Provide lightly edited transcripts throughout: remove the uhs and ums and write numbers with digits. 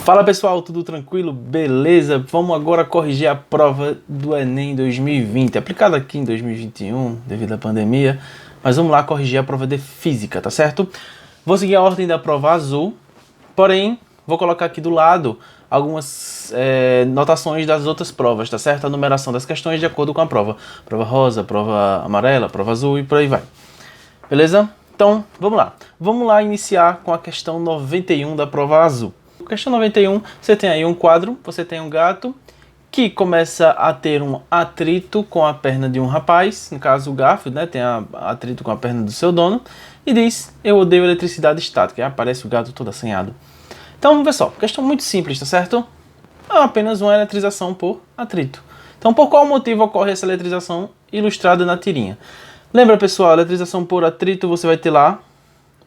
Fala pessoal, tudo tranquilo? Beleza? Vamos agora corrigir a prova do Enem 2020, aplicada aqui em 2021 devido à pandemia, mas vamos lá corrigir a prova de Física, tá certo? Vou seguir a ordem da prova azul, porém vou colocar aqui do lado algumas notações das outras provas, tá certo? A numeração das questões de acordo com a prova. Prova rosa, prova amarela, prova azul e por aí vai. Beleza? Então, vamos lá. Vamos lá iniciar com a questão 91 da prova azul. Questão 91, você tem aí um quadro, você tem um gato que começa a ter um atrito com a perna de um rapaz, no caso o Garfield, né, tem atrito com a perna do seu dono, e diz, eu odeio eletricidade estática, e aparece o gato todo assanhado. Então, vamos ver só, questão muito simples, tá certo? É apenas uma eletrização por atrito. Então, por qual motivo ocorre essa eletrização ilustrada na tirinha? Lembra, pessoal, a eletrização por atrito, você vai ter lá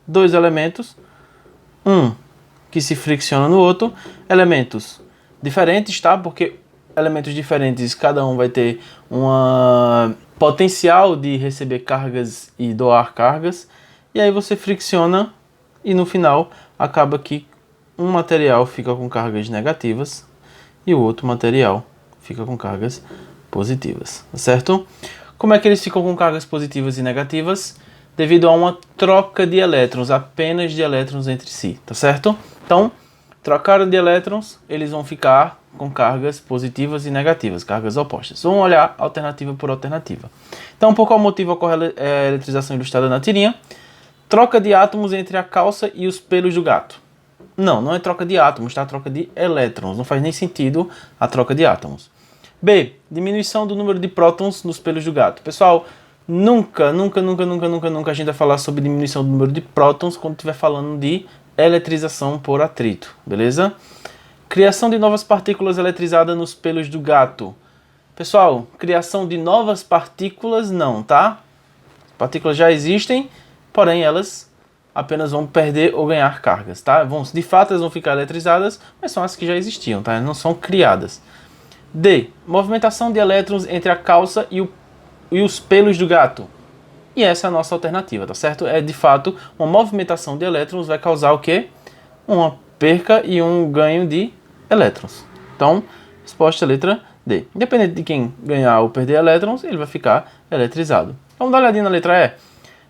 dois elementos, que se fricciona no outro, elementos diferentes, tá? Porque elementos diferentes, cada um vai ter um potencial de receber cargas e doar cargas, e aí você fricciona e no final acaba que um material fica com cargas negativas e o outro material fica com cargas positivas, tá certo? Como é que eles ficam com cargas positivas e negativas? Devido a uma troca de elétrons, apenas de elétrons entre si, tá certo? Então, trocaram de elétrons, eles vão ficar com cargas positivas e negativas, cargas opostas. Vamos olhar alternativa por alternativa. Então, por qual motivo ocorre a eletrização ilustrada na tirinha? Troca de átomos entre a calça e os pelos do gato. Não é troca de átomos, tá? Troca de elétrons. Não faz nem sentido a troca de átomos. B. Diminuição do número de prótons nos pelos do gato. Pessoal, nunca a gente vai falar sobre diminuição do número de prótons quando estiver falando de eletrização por atrito, beleza? Criação de novas partículas eletrizadas nos pelos do gato. Pessoal, criação de novas partículas não, tá? Partículas já existem, porém elas apenas vão perder ou ganhar cargas, tá? De fato elas vão ficar eletrizadas, mas são as que já existiam, tá? Não são criadas. D. Movimentação de elétrons entre a calça e os pelos do gato. E essa é a nossa alternativa, tá certo? É de fato uma movimentação de elétrons vai causar o quê? Uma perca e um ganho de elétrons. Então, resposta letra D. Independente de quem ganhar ou perder elétrons, ele vai ficar eletrizado. Vamos dar uma olhadinha na letra E.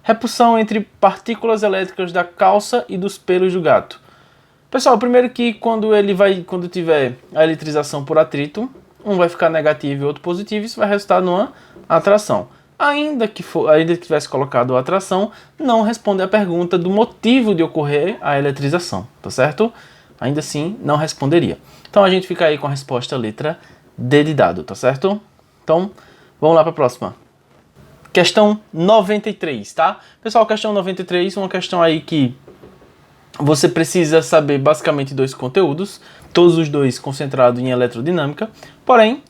Repulsão entre partículas elétricas da calça e dos pelos do gato. Pessoal, primeiro que quando tiver a eletrização por atrito, um vai ficar negativo e outro positivo, isso vai resultar numa atração. Ainda que tivesse colocado a atração, não responde a pergunta do motivo de ocorrer a eletrização, tá certo? Ainda assim, não responderia. Então a gente fica aí com a resposta letra D de dado, tá certo? Então, vamos lá para a próxima. Questão 93, tá? Pessoal, questão 93, uma questão aí que você precisa saber basicamente dois conteúdos, todos os dois concentrados em eletrodinâmica, porém,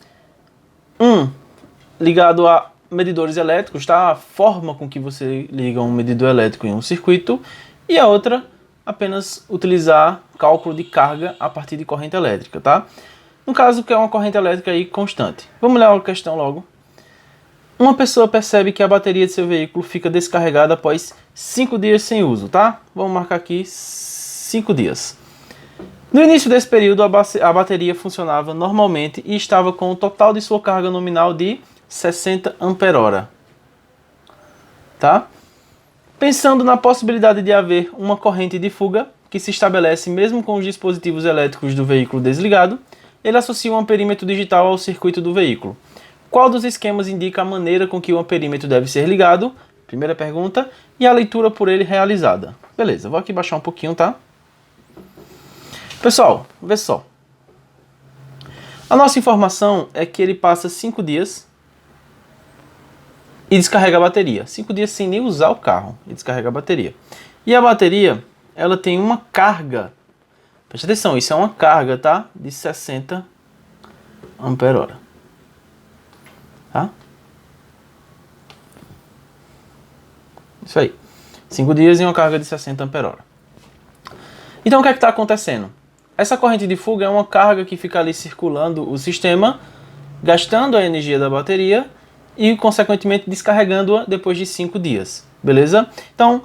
ligado a medidores elétricos, tá? A forma com que você liga um medidor elétrico em um circuito, e a outra, apenas utilizar cálculo de carga a partir de corrente elétrica, tá? No caso, que é uma corrente elétrica aí constante. Vamos ler a questão logo. Uma pessoa percebe que a bateria de seu veículo fica descarregada após 5 dias sem uso, tá? Vamos marcar aqui 5 dias. No início desse período, a bateria funcionava normalmente e estava com o total de sua carga nominal de 60 ampere-hora, tá? Pensando na possibilidade de haver uma corrente de fuga que se estabelece mesmo com os dispositivos elétricos do veículo desligado, ele associa um amperímetro digital ao circuito do veículo. Qual dos esquemas indica a maneira com que o amperímetro deve ser ligado? Primeira pergunta. E a leitura por ele realizada. Beleza, vou aqui baixar um pouquinho, tá? Pessoal, vê só. A nossa informação é que ele passa 5 dias e descarrega a bateria. 5 dias sem nem usar o carro e descarrega a bateria. E a bateria, ela tem uma carga. Preste atenção, isso é uma carga, tá? De 60 ampere-hora. Tá? Isso aí. 5 dias e uma carga de 60 ampere-hora. Então o que é que está acontecendo? Essa corrente de fuga é uma carga que fica ali circulando o sistema, gastando a energia da bateria e, consequentemente, descarregando-a depois de 5 dias. Beleza? Então,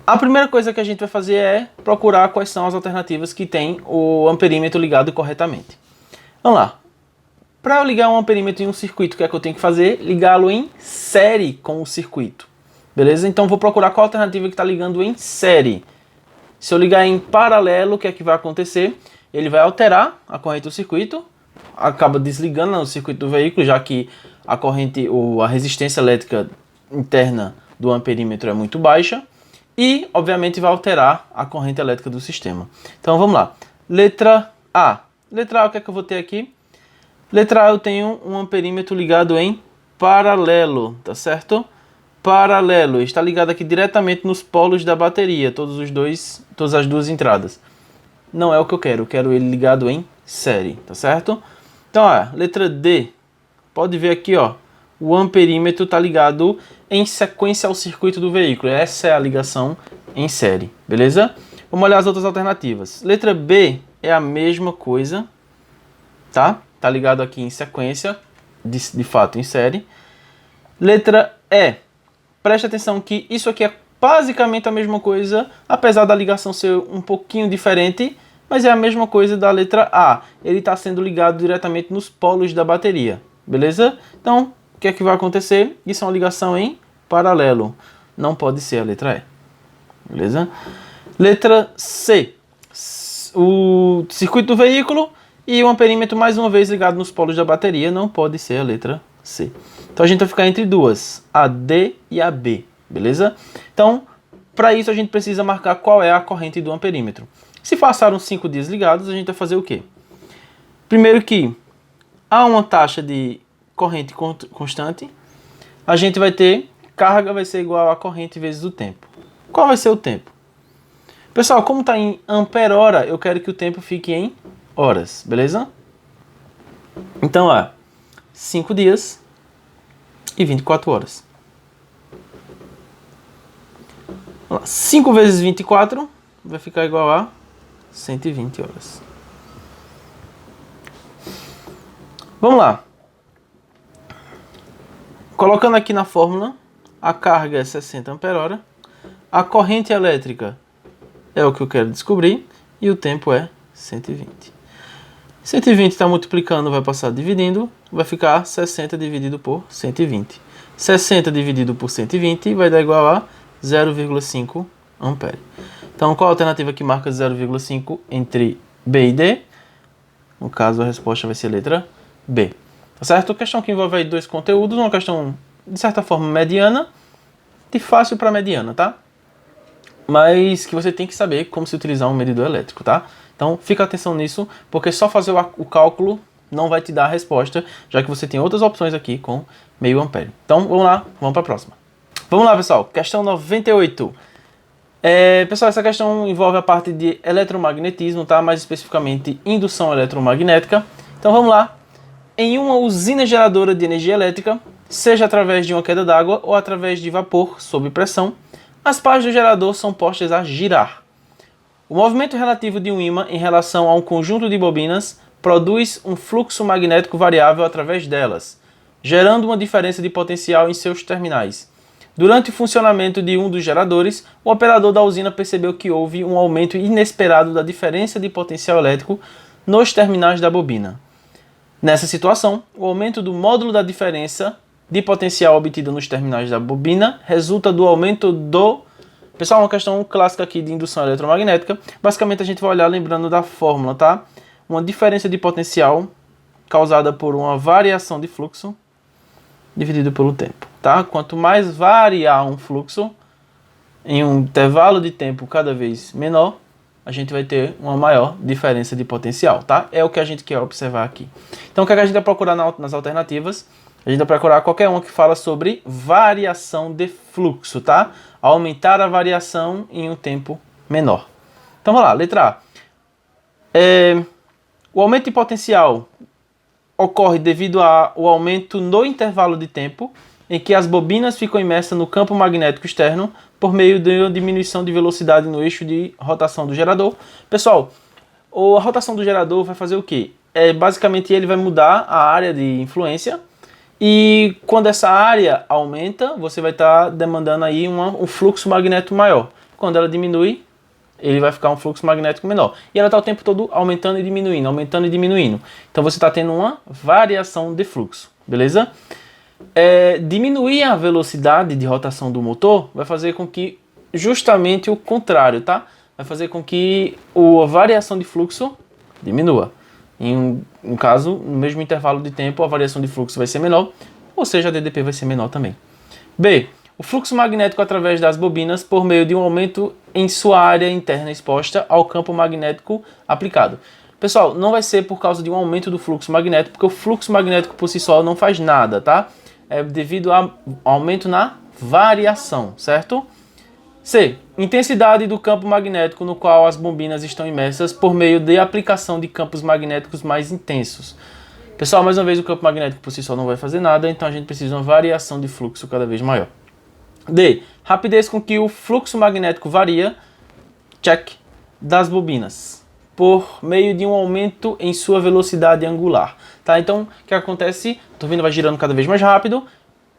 A primeira coisa que a gente vai fazer é procurar quais são as alternativas que tem o amperímetro ligado corretamente. Vamos lá. Para eu ligar um amperímetro em um circuito, o que é que eu tenho que fazer? Ligá-lo em série com o circuito. Beleza? Então vou procurar qual alternativa que está ligando em série. Se eu ligar em paralelo, o que é que vai acontecer? Ele vai alterar a corrente do circuito, acaba desligando o circuito do veículo, já que a corrente ou a resistência elétrica interna do amperímetro é muito baixa. E, obviamente, vai alterar a corrente elétrica do sistema. Então, vamos lá. Letra A. Letra A, o que é que eu vou ter aqui? Letra A, eu tenho um amperímetro ligado em paralelo, tá certo? Paralelo. Está ligado aqui diretamente nos polos da bateria, todas as duas entradas. Não é o que eu quero ele ligado em série, tá certo? Então, ó, letra D. Pode ver aqui, ó. O amperímetro está ligado em sequência ao circuito do veículo. Essa é a ligação em série, beleza? Vamos olhar as outras alternativas. Letra B é a mesma coisa, tá? Tá ligado aqui em sequência, de fato em série. Letra E. Preste atenção que isso aqui é basicamente a mesma coisa, apesar da ligação ser um pouquinho diferente, mas é a mesma coisa da letra A. Ele está sendo ligado diretamente nos polos da bateria, beleza? Então, o que é que vai acontecer? Isso é uma ligação em paralelo. Não pode ser a letra E. Beleza? Letra C. O circuito do veículo e o amperímetro mais uma vez ligado nos polos da bateria. Não pode ser a letra C. Então a gente vai ficar entre duas. A D e a B. Beleza? Então, para isso a gente precisa marcar qual é a corrente do amperímetro. Se passaram 5 dias ligados, a gente vai fazer o quê? Primeiro que há uma taxa de corrente constante, a gente vai ter carga vai ser igual a corrente vezes o tempo. Qual vai ser o tempo? Pessoal, como está em ampere-hora, eu quero que o tempo fique em horas, beleza? Então, 5 dias e 24 horas. 5 vezes 24 vai ficar igual a 120 horas. Vamos lá. Colocando aqui na fórmula, a carga é 60 ampere-hora, a corrente elétrica é o que eu quero descobrir e o tempo é 120. 120 está multiplicando, vai passar dividindo, vai ficar 60 dividido por 120. 60 dividido por 120 vai dar igual a 0,5 ampere. Então, qual a alternativa que marca 0,5 entre B e D? No caso, a resposta vai ser a letra B. Tá certo? Questão que envolve aí dois conteúdos, uma questão, de certa forma, mediana, de fácil para mediana, tá? Mas que você tem que saber como se utilizar um medidor elétrico, tá? Então, fica atenção nisso, porque só fazer o cálculo não vai te dar a resposta, já que você tem outras opções aqui com meio ampere. Então, vamos lá, vamos para a próxima. Vamos lá, pessoal. Questão 98. Pessoal, essa questão envolve a parte de eletromagnetismo, tá? Mais especificamente, indução eletromagnética. Então, vamos lá. Em uma usina geradora de energia elétrica, seja através de uma queda d'água ou através de vapor sob pressão, as pás do gerador são postas a girar. O movimento relativo de um ímã em relação a um conjunto de bobinas produz um fluxo magnético variável através delas, gerando uma diferença de potencial em seus terminais. Durante o funcionamento de um dos geradores, o operador da usina percebeu que houve um aumento inesperado da diferença de potencial elétrico nos terminais da bobina. Nessa situação, o aumento do módulo da diferença de potencial obtida nos terminais da bobina resulta do aumento do... Pessoal, uma questão clássica aqui de indução eletromagnética. Basicamente, a gente vai olhar lembrando da fórmula, tá? Uma diferença de potencial causada por uma variação de fluxo dividido pelo tempo, tá? Quanto mais variar um fluxo em um intervalo de tempo cada vez menor, a gente vai ter uma maior diferença de potencial, tá? É o que a gente quer observar aqui. Então, o que a gente vai procurar nas alternativas? A gente vai procurar qualquer uma que fala sobre variação de fluxo, tá? Aumentar a variação em um tempo menor. Então, vamos lá, letra A. O aumento de potencial ocorre devido ao aumento no intervalo de tempo em que as bobinas ficam imersas no campo magnético externo por meio de uma diminuição de velocidade no eixo de rotação do gerador. Pessoal, a rotação do gerador vai fazer o quê? Basicamente, ele vai mudar a área de influência e quando essa área aumenta, você vai estar demandando aí um fluxo magnético maior. Quando ela diminui, ele vai ficar um fluxo magnético menor. E ela está o tempo todo aumentando e diminuindo, aumentando e diminuindo. Então você está tendo uma variação de fluxo, beleza? Diminuir a velocidade de rotação do motor vai fazer com que justamente o contrário, tá? Vai fazer com que a variação de fluxo diminua. No caso, no mesmo intervalo de tempo, a variação de fluxo vai ser menor, ou seja, a DDP vai ser menor também. B. O fluxo magnético através das bobinas por meio de um aumento em sua área interna exposta ao campo magnético aplicado. Pessoal, não vai ser por causa de um aumento do fluxo magnético, porque o fluxo magnético por si só não faz nada, tá? É devido a aumento na variação, certo? C. Intensidade do campo magnético no qual as bobinas estão imersas por meio de aplicação de campos magnéticos mais intensos. Pessoal, mais uma vez, o campo magnético por si só não vai fazer nada, então a gente precisa de uma variação de fluxo cada vez maior. D. Rapidez com que o fluxo magnético varia, check, das bobinas, por meio de um aumento em sua velocidade angular. Tá? Então, o que acontece? A turbina vai girando cada vez mais rápido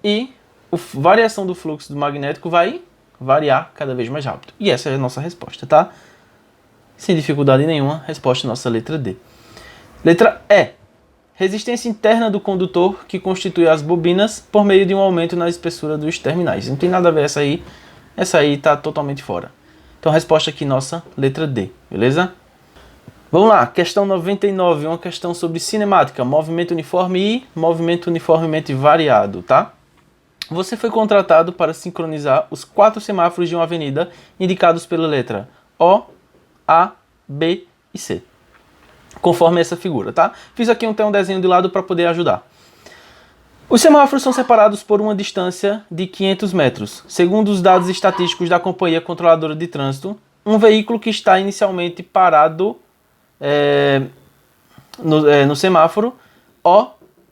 e a variação do fluxo do magnético vai variar cada vez mais rápido. E essa é a nossa resposta, tá? Sem dificuldade nenhuma, resposta nossa letra D. Letra E. Resistência interna do condutor que constitui as bobinas por meio de um aumento na espessura dos terminais. Não tem nada a ver essa aí está totalmente fora. Então a resposta aqui nossa, letra D, beleza? Vamos lá, questão 99, uma questão sobre cinemática, movimento uniforme e movimento uniformemente variado, tá? Você foi contratado para sincronizar os 4 semáforos de uma avenida indicados pela letra O, A, B e C. Conforme essa figura, tá? Fiz aqui um desenho de lado para poder ajudar. Os semáforos são separados por uma distância de 500 metros. Segundo os dados estatísticos da Companhia Controladora de Trânsito, um veículo que está inicialmente parado no semáforo O,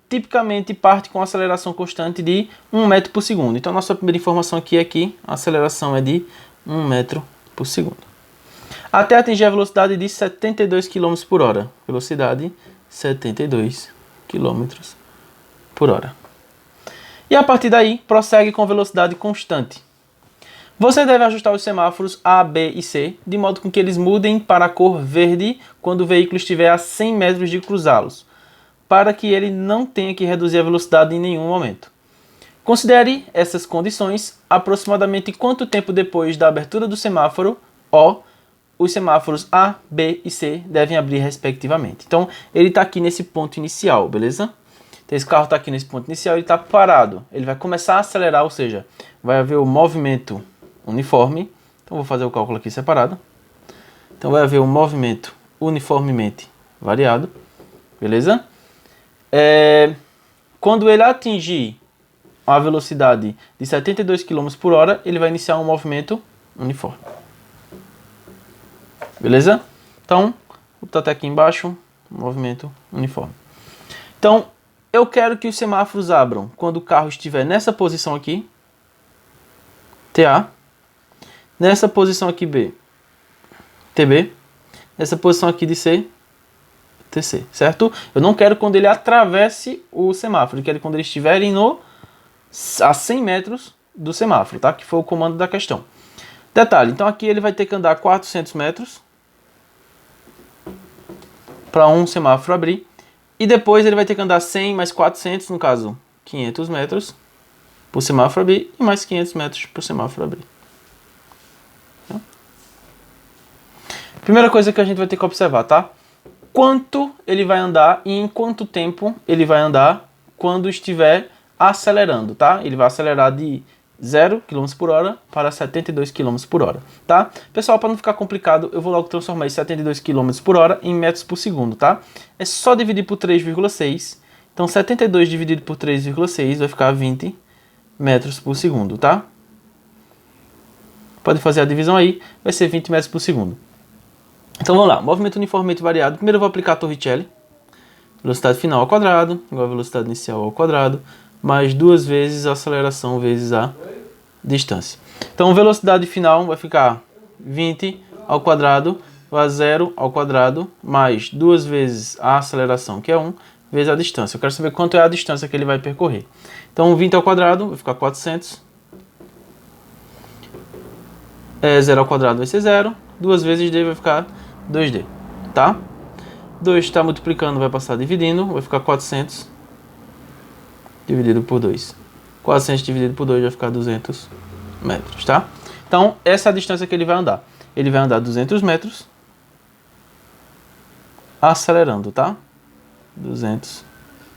tipicamente parte com aceleração constante de 1 metro por segundo. Então, nossa primeira informação aqui é que a aceleração é de 1 metro por segundo. Até atingir a velocidade de 72 km por hora. Velocidade 72 km por hora. E a partir daí, prossegue com velocidade constante. Você deve ajustar os semáforos A, B e C, de modo com que eles mudem para a cor verde quando o veículo estiver a 100 metros de cruzá-los, para que ele não tenha que reduzir a velocidade em nenhum momento. Considere essas condições aproximadamente quanto tempo depois da abertura do semáforo O, os semáforos A, B e C devem abrir respectivamente. Então, ele está aqui nesse ponto inicial, beleza? Então, esse carro está aqui nesse ponto inicial, ele está parado. Ele vai começar a acelerar, ou seja, vai haver o movimento uniforme. Então, vou fazer o cálculo aqui separado. Então, vai haver o movimento uniformemente variado, beleza? Quando ele atingir a velocidade de 72 km por hora, ele vai iniciar um movimento uniforme. Beleza? Então, vou botar até aqui embaixo, movimento uniforme. Então, eu quero que os semáforos abram quando o carro estiver nessa posição aqui, TA, nessa posição aqui B, TB, nessa posição aqui de C, TC, certo? Eu não quero quando ele atravesse o semáforo, eu quero quando eles estiverem a 100 metros do semáforo, tá? Que foi o comando da questão. Detalhe, então aqui ele vai ter que andar 400 metros para um semáforo abrir. E depois ele vai ter que andar 100 mais 400, no caso 500 metros, para o semáforo abrir. E mais 500 metros para o semáforo abrir. Tá? Primeira coisa que a gente vai ter que observar, tá? Quanto ele vai andar e em quanto tempo ele vai andar quando estiver acelerando, tá? Ele vai acelerar de 0 km por hora para 72 km por hora, tá? Pessoal, para não ficar complicado, eu vou logo transformar esse 72 km por hora em metros por segundo, tá? É só dividir por 3,6. Então, 72 dividido por 3,6 vai ficar 20 metros por segundo, tá? Pode fazer a divisão aí, vai ser 20 metros por segundo. Então, vamos lá. Movimento uniformemente variado. Primeiro eu vou aplicar a Torricelli. Velocidade final ao quadrado, igual a velocidade inicial ao quadrado, mais 2 vezes a aceleração vezes a distância. Então, velocidade final vai ficar 20 ao quadrado, a 0 ao quadrado, mais 2 vezes a aceleração, que é 1, vezes a distância. Eu quero saber quanto é a distância que ele vai percorrer. Então, 20 ao quadrado vai ficar 400. 0 ao quadrado vai ser 0. 2 vezes d vai ficar 2d, tá? 2 está multiplicando, vai passar dividindo, vai ficar 400 dividido por 2. 400 dividido por 2 vai ficar 200 metros, tá? Então, essa é a distância que ele vai andar. Ele vai andar 200 metros acelerando, tá? 200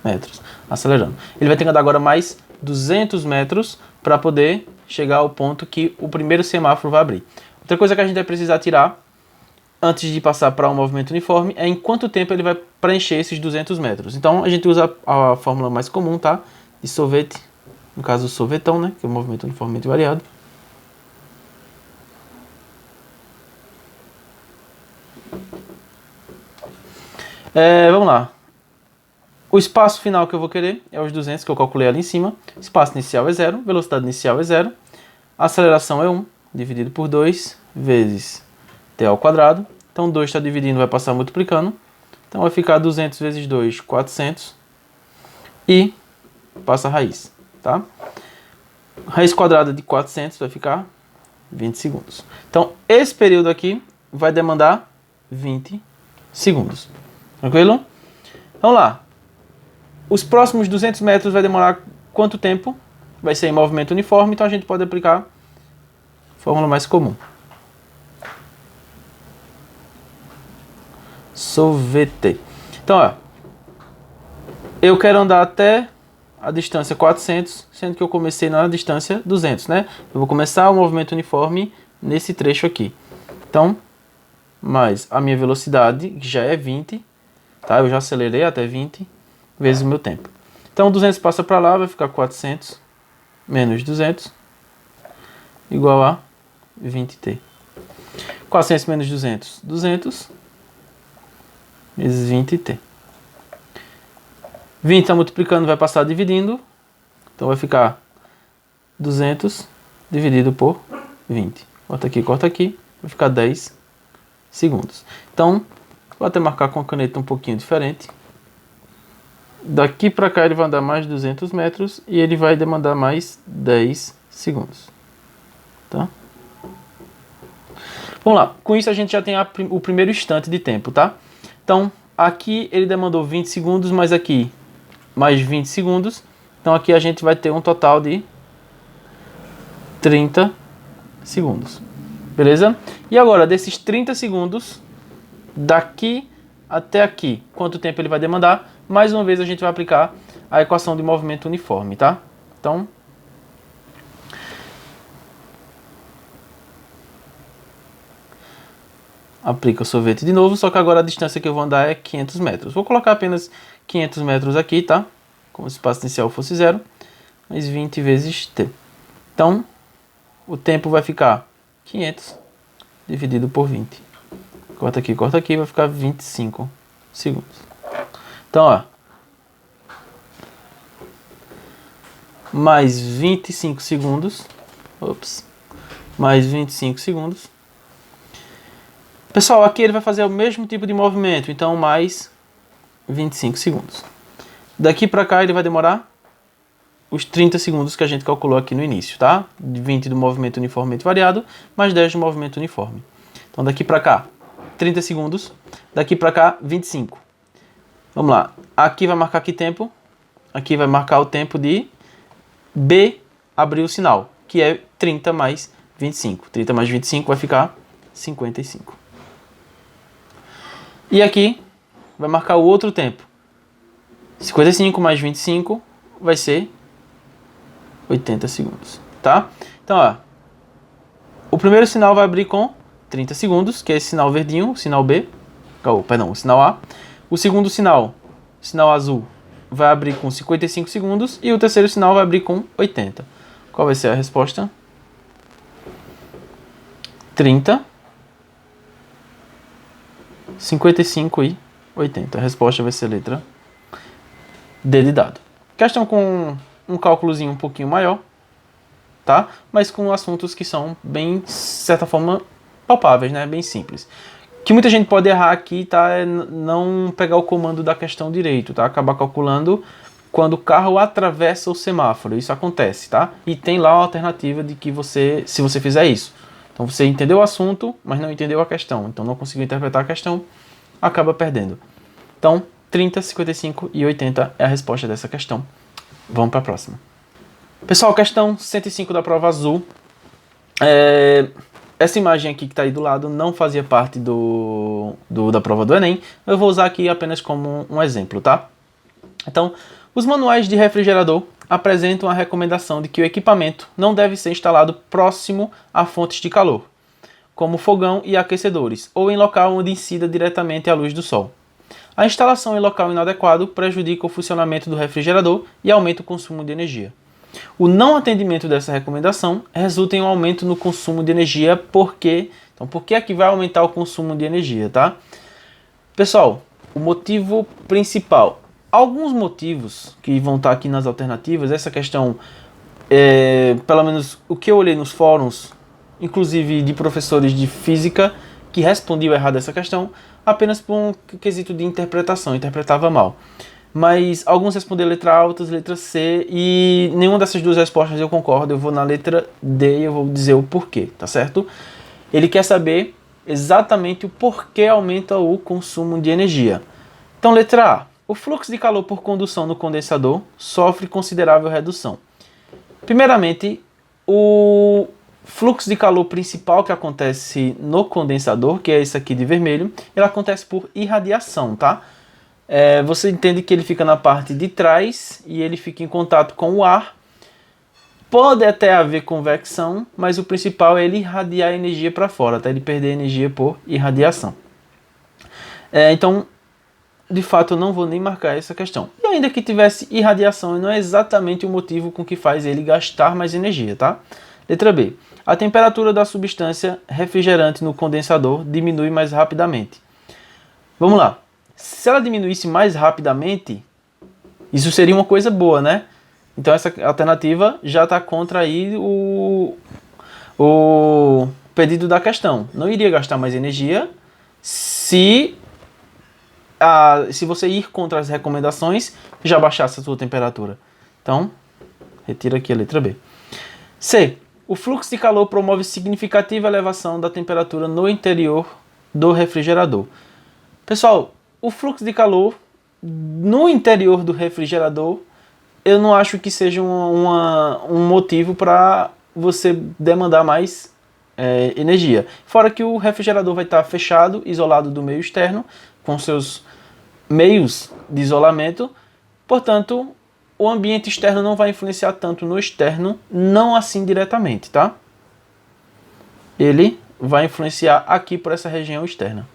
metros acelerando. Ele vai ter que andar agora mais 200 metros para poder chegar ao ponto que o primeiro semáforo vai abrir. Outra coisa que a gente vai precisar tirar antes de passar para um movimento uniforme é em quanto tempo ele vai preencher esses 200 metros. Então a gente usa a fórmula mais comum, tá? De sorvete, no caso o sorvetão, né? Que é o movimento uniformemente variado. Vamos lá. O espaço final que eu vou querer é os 200 que eu calculei ali em cima. Espaço inicial é 0, velocidade inicial é 0. Aceleração é 1, dividido por 2, vezes t ao quadrado. Então 2 está dividindo, vai passar multiplicando. Então vai ficar 200 vezes 2, 400. E passa a raiz, tá? Raiz quadrada de 400 vai ficar 20 segundos. Então esse período aqui vai demandar 20 segundos. Tranquilo? Vamos lá. Os próximos 200 metros vai demorar quanto tempo? Vai ser em movimento uniforme, então a gente pode aplicar a fórmula mais comum. Sorvete. Então, ó, eu quero andar até a distância 400, sendo que eu comecei na distância 200, né? Eu vou começar o movimento uniforme nesse trecho aqui. Então, mais a minha velocidade, que já é 20, tá? Eu já acelerei até 20 vezes o meu tempo. Então, 200 passa para lá, vai ficar 400 menos 200 igual a 20t. 400 menos 200, 200 vezes 20t. 20 está multiplicando, vai passar dividindo. Então vai ficar 200 dividido por 20. Corta aqui, vai ficar 10 segundos. Então, vou até marcar com a caneta um pouquinho diferente. Daqui para cá ele vai andar mais 200 metros e ele vai demandar mais 10 segundos. Tá? Vamos lá, com isso a gente já tem o primeiro instante de tempo, tá? Então, aqui ele demandou 20 segundos, mas aqui mais 20 segundos. Então aqui a gente vai ter um total de 30 segundos. Beleza? E agora, desses 30 segundos, daqui até aqui, quanto tempo ele vai demandar? Mais uma vez a gente vai aplicar a equação de movimento uniforme, tá? Então, aplica o sorvete de novo, só que agora a distância que eu vou andar é 500 metros. Vou colocar apenas 500 metros aqui, tá? Como se o espaço inicial fosse 0, mais 20 vezes t. Então, o tempo vai ficar 500 dividido por 20. Corta aqui, vai ficar 25 segundos. Então, ó, mais 25 segundos, mais 25 segundos. Pessoal, aqui ele vai fazer o mesmo tipo de movimento, então mais 25 segundos. Daqui para cá ele vai demorar os 30 segundos que a gente calculou aqui no início, tá? 20 do movimento uniformemente variado, mais 10 do movimento uniforme. Então daqui para cá, 30 segundos. Daqui para cá, 25. Vamos lá. Aqui vai marcar que tempo? Aqui vai marcar o tempo de B abrir o sinal, que é 30 mais 25. 30 mais 25 vai ficar 55. E aqui vai marcar o outro tempo. 55 mais 25 vai ser 80 segundos, tá? Então, ó, o primeiro sinal vai abrir com 30 segundos, que é esse sinal verdinho, o sinal B, o sinal A. O segundo sinal, sinal azul, vai abrir com 55 segundos e o terceiro sinal vai abrir com 80. Qual vai ser a resposta? 30, 55 e 80. A resposta vai ser a letra D de dado. Questão com um cálculozinho um pouquinho maior, tá? Mas com assuntos que são bem, de certa forma, palpáveis, né? Bem simples. O que muita gente pode errar aqui, tá? É não pegar o comando da questão direito, tá? Acabar calculando quando o carro atravessa o semáforo. Isso acontece, tá? E tem lá a alternativa de que você, se você fizer isso. Então você entendeu o assunto, mas não entendeu a questão. Então não conseguiu interpretar a questão, acaba perdendo. Então 30, 55 e 80 é a resposta dessa questão. Vamos para a próxima. Pessoal, questão 105 da prova azul. Essa imagem aqui que está aí do lado não fazia parte da prova do Enem. Eu vou usar aqui apenas como um exemplo, tá? Então, os manuais de refrigerador apresentam a recomendação de que o equipamento não deve ser instalado próximo a fontes de calor, como fogão e aquecedores, ou em local onde incida diretamente a luz do sol. A instalação em local inadequado prejudica o funcionamento do refrigerador e aumenta o consumo de energia. O não atendimento dessa recomendação resulta em um aumento no consumo de energia, porque... Então, por que aqui vai aumentar o consumo de energia, tá? Pessoal, o motivo principal... Alguns motivos que vão estar aqui nas alternativas, essa questão, pelo menos o que eu olhei nos fóruns, inclusive de professores de física, que respondiam errado essa questão, apenas por um quesito de interpretação, interpretava mal. Mas alguns responderam letra A, outros letra C, e nenhuma dessas duas respostas eu concordo, eu vou na letra D e eu vou dizer o porquê, tá certo? Ele quer saber exatamente o porquê aumenta o consumo de energia. Então, letra A. O fluxo de calor por condução no condensador sofre considerável redução. Primeiramente, o fluxo de calor principal que acontece no condensador, que é esse aqui de vermelho, ele acontece por irradiação, tá? Você entende que ele fica na parte de trás e ele fica em contato com o ar. Pode até haver convecção, mas o principal é ele irradiar energia para fora, até ele perder energia por irradiação. Então, de fato, eu não vou nem marcar essa questão. E ainda que tivesse irradiação, não é exatamente o motivo com que faz ele gastar mais energia, tá? Letra B. A temperatura da substância refrigerante no condensador diminui mais rapidamente. Vamos lá. Se ela diminuísse mais rapidamente, isso seria uma coisa boa, né? Então essa alternativa já está contra aí o pedido da questão. Não iria gastar mais energia se você ir contra as recomendações, já baixasse a sua temperatura. Então, retira aqui a letra B. C. O fluxo de calor promove significativa elevação da temperatura no interior do refrigerador. Pessoal, o fluxo de calor no interior do refrigerador, eu não acho que seja um motivo para você demandar mais energia. Fora que o refrigerador vai estar fechado, isolado do meio externo, com seus meios de isolamento, portanto, o ambiente externo não vai influenciar tanto no externo, não assim diretamente, tá? Ele vai influenciar aqui por essa região externa.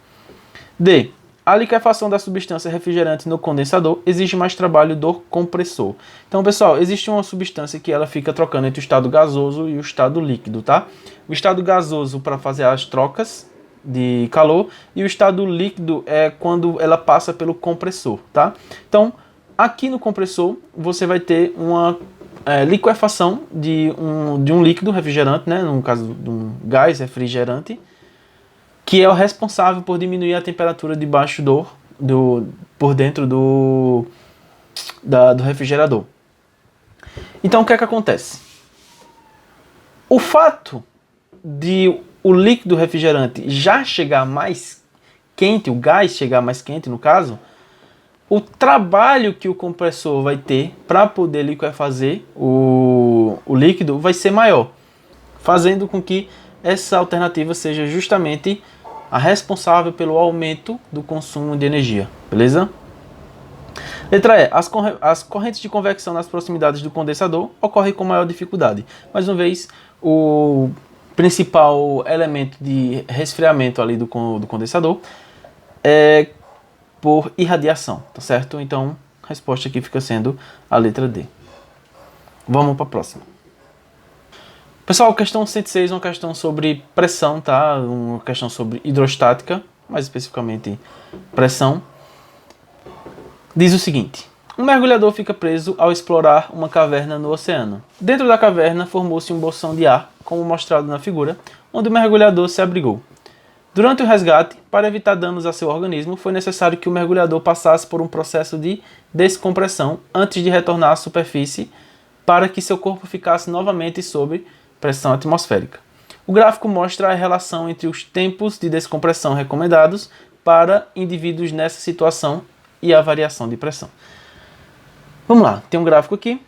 D. A liquefação da substância refrigerante no condensador exige mais trabalho do compressor. Então, pessoal, existe uma substância que ela fica trocando entre o estado gasoso e o estado líquido, tá? O estado gasoso para fazer as trocas de calor e o estado líquido é quando ela passa pelo compressor, tá? Então, aqui no compressor você vai ter uma liquefação de um líquido refrigerante, né? No caso de um gás refrigerante, que é o responsável por diminuir a temperatura debaixo por dentro do refrigerador. Então, o que é que acontece? O fato de o líquido refrigerante já chegar mais quente, o gás chegar mais quente no caso, o trabalho que o compressor vai ter para poder liquefazer o líquido vai ser maior, fazendo com que essa alternativa seja justamente a responsável pelo aumento do consumo de energia, beleza? Letra E. As correntes de convecção nas proximidades do condensador ocorrem com maior dificuldade. Mais uma vez, o principal elemento de resfriamento ali do condensador é por irradiação, tá certo? Então, a resposta aqui fica sendo a letra D. Vamos para a próxima. Pessoal, questão 106 é uma questão sobre pressão, tá? Uma questão sobre hidrostática, mais especificamente pressão. Diz o seguinte: um mergulhador fica preso ao explorar uma caverna no oceano. Dentro da caverna formou-se um bolsão de ar, como mostrado na figura, onde o mergulhador se abrigou. Durante o resgate, para evitar danos a seu organismo, foi necessário que o mergulhador passasse por um processo de descompressão antes de retornar à superfície, para que seu corpo ficasse novamente sob pressão atmosférica. O gráfico mostra a relação entre os tempos de descompressão recomendados para indivíduos nessa situação e a variação de pressão. Vamos lá, tem um gráfico aqui.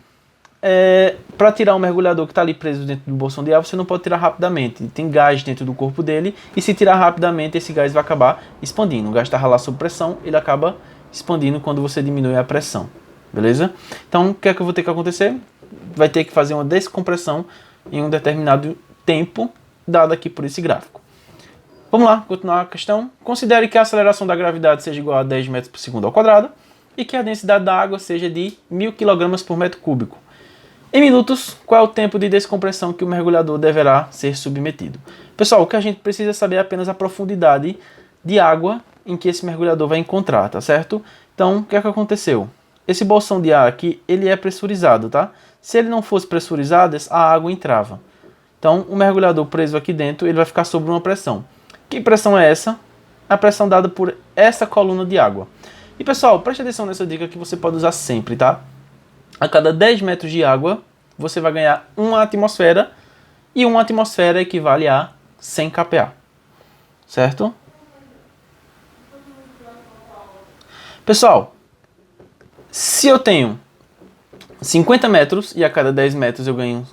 Para tirar um mergulhador que está ali preso dentro do bolsão de ar, você não pode tirar rapidamente. Tem gás dentro do corpo dele e se tirar rapidamente, esse gás vai acabar expandindo. O gás está lá sob pressão, ele acaba expandindo quando você diminui a pressão. Beleza? Então, o que é que eu vou ter que acontecer? Vai ter que fazer uma descompressão em um determinado tempo, dado aqui por esse gráfico. Vamos lá, continuar a questão. Considere que a aceleração da gravidade seja igual a 10 metros por segundo ao quadrado e que a densidade da água seja de 1000 kg por metro cúbico. Em minutos, qual é o tempo de descompressão que o mergulhador deverá ser submetido? Pessoal, o que a gente precisa saber é apenas a profundidade de água em que esse mergulhador vai encontrar, tá certo? Então, o que é que aconteceu? Esse bolsão de ar aqui, ele é pressurizado, tá? Se ele não fosse pressurizado, a água entrava. Então, o mergulhador preso aqui dentro, ele vai ficar sob uma pressão. Que pressão é essa? A pressão dada por essa coluna de água. E pessoal, preste atenção nessa dica que você pode usar sempre, tá? A cada 10 metros de água, você vai ganhar uma atmosfera, e uma atmosfera equivale a 100 kPa, certo? Pessoal, se eu tenho 50 metros e a cada 10 metros eu ganho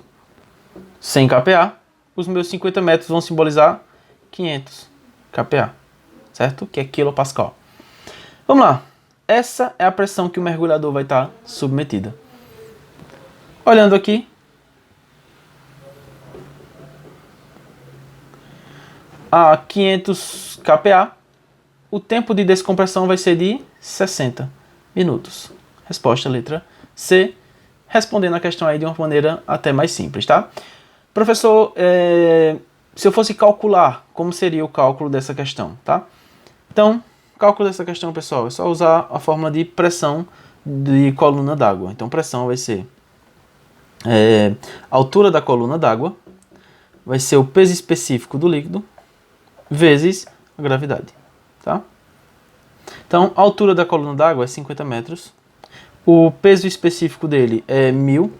100 kPa, os meus 50 metros vão simbolizar 500 kPa, certo? Que é quilopascal. Vamos lá. Essa é a pressão que o mergulhador vai estar submetida. Olhando aqui, a 500 kPa, o tempo de descompressão vai ser de 60 minutos. Resposta letra C, respondendo a questão aí de uma maneira até mais simples, tá? Professor, se eu fosse calcular, como seria o cálculo dessa questão, tá? Então, o cálculo dessa questão, pessoal, é só usar a fórmula de pressão de coluna d'água. Então, pressão vai ser a altura da coluna d'água, vai ser o peso específico do líquido, vezes a gravidade, tá? Então, a altura da coluna d'água é 50 metros, o peso específico dele é 1000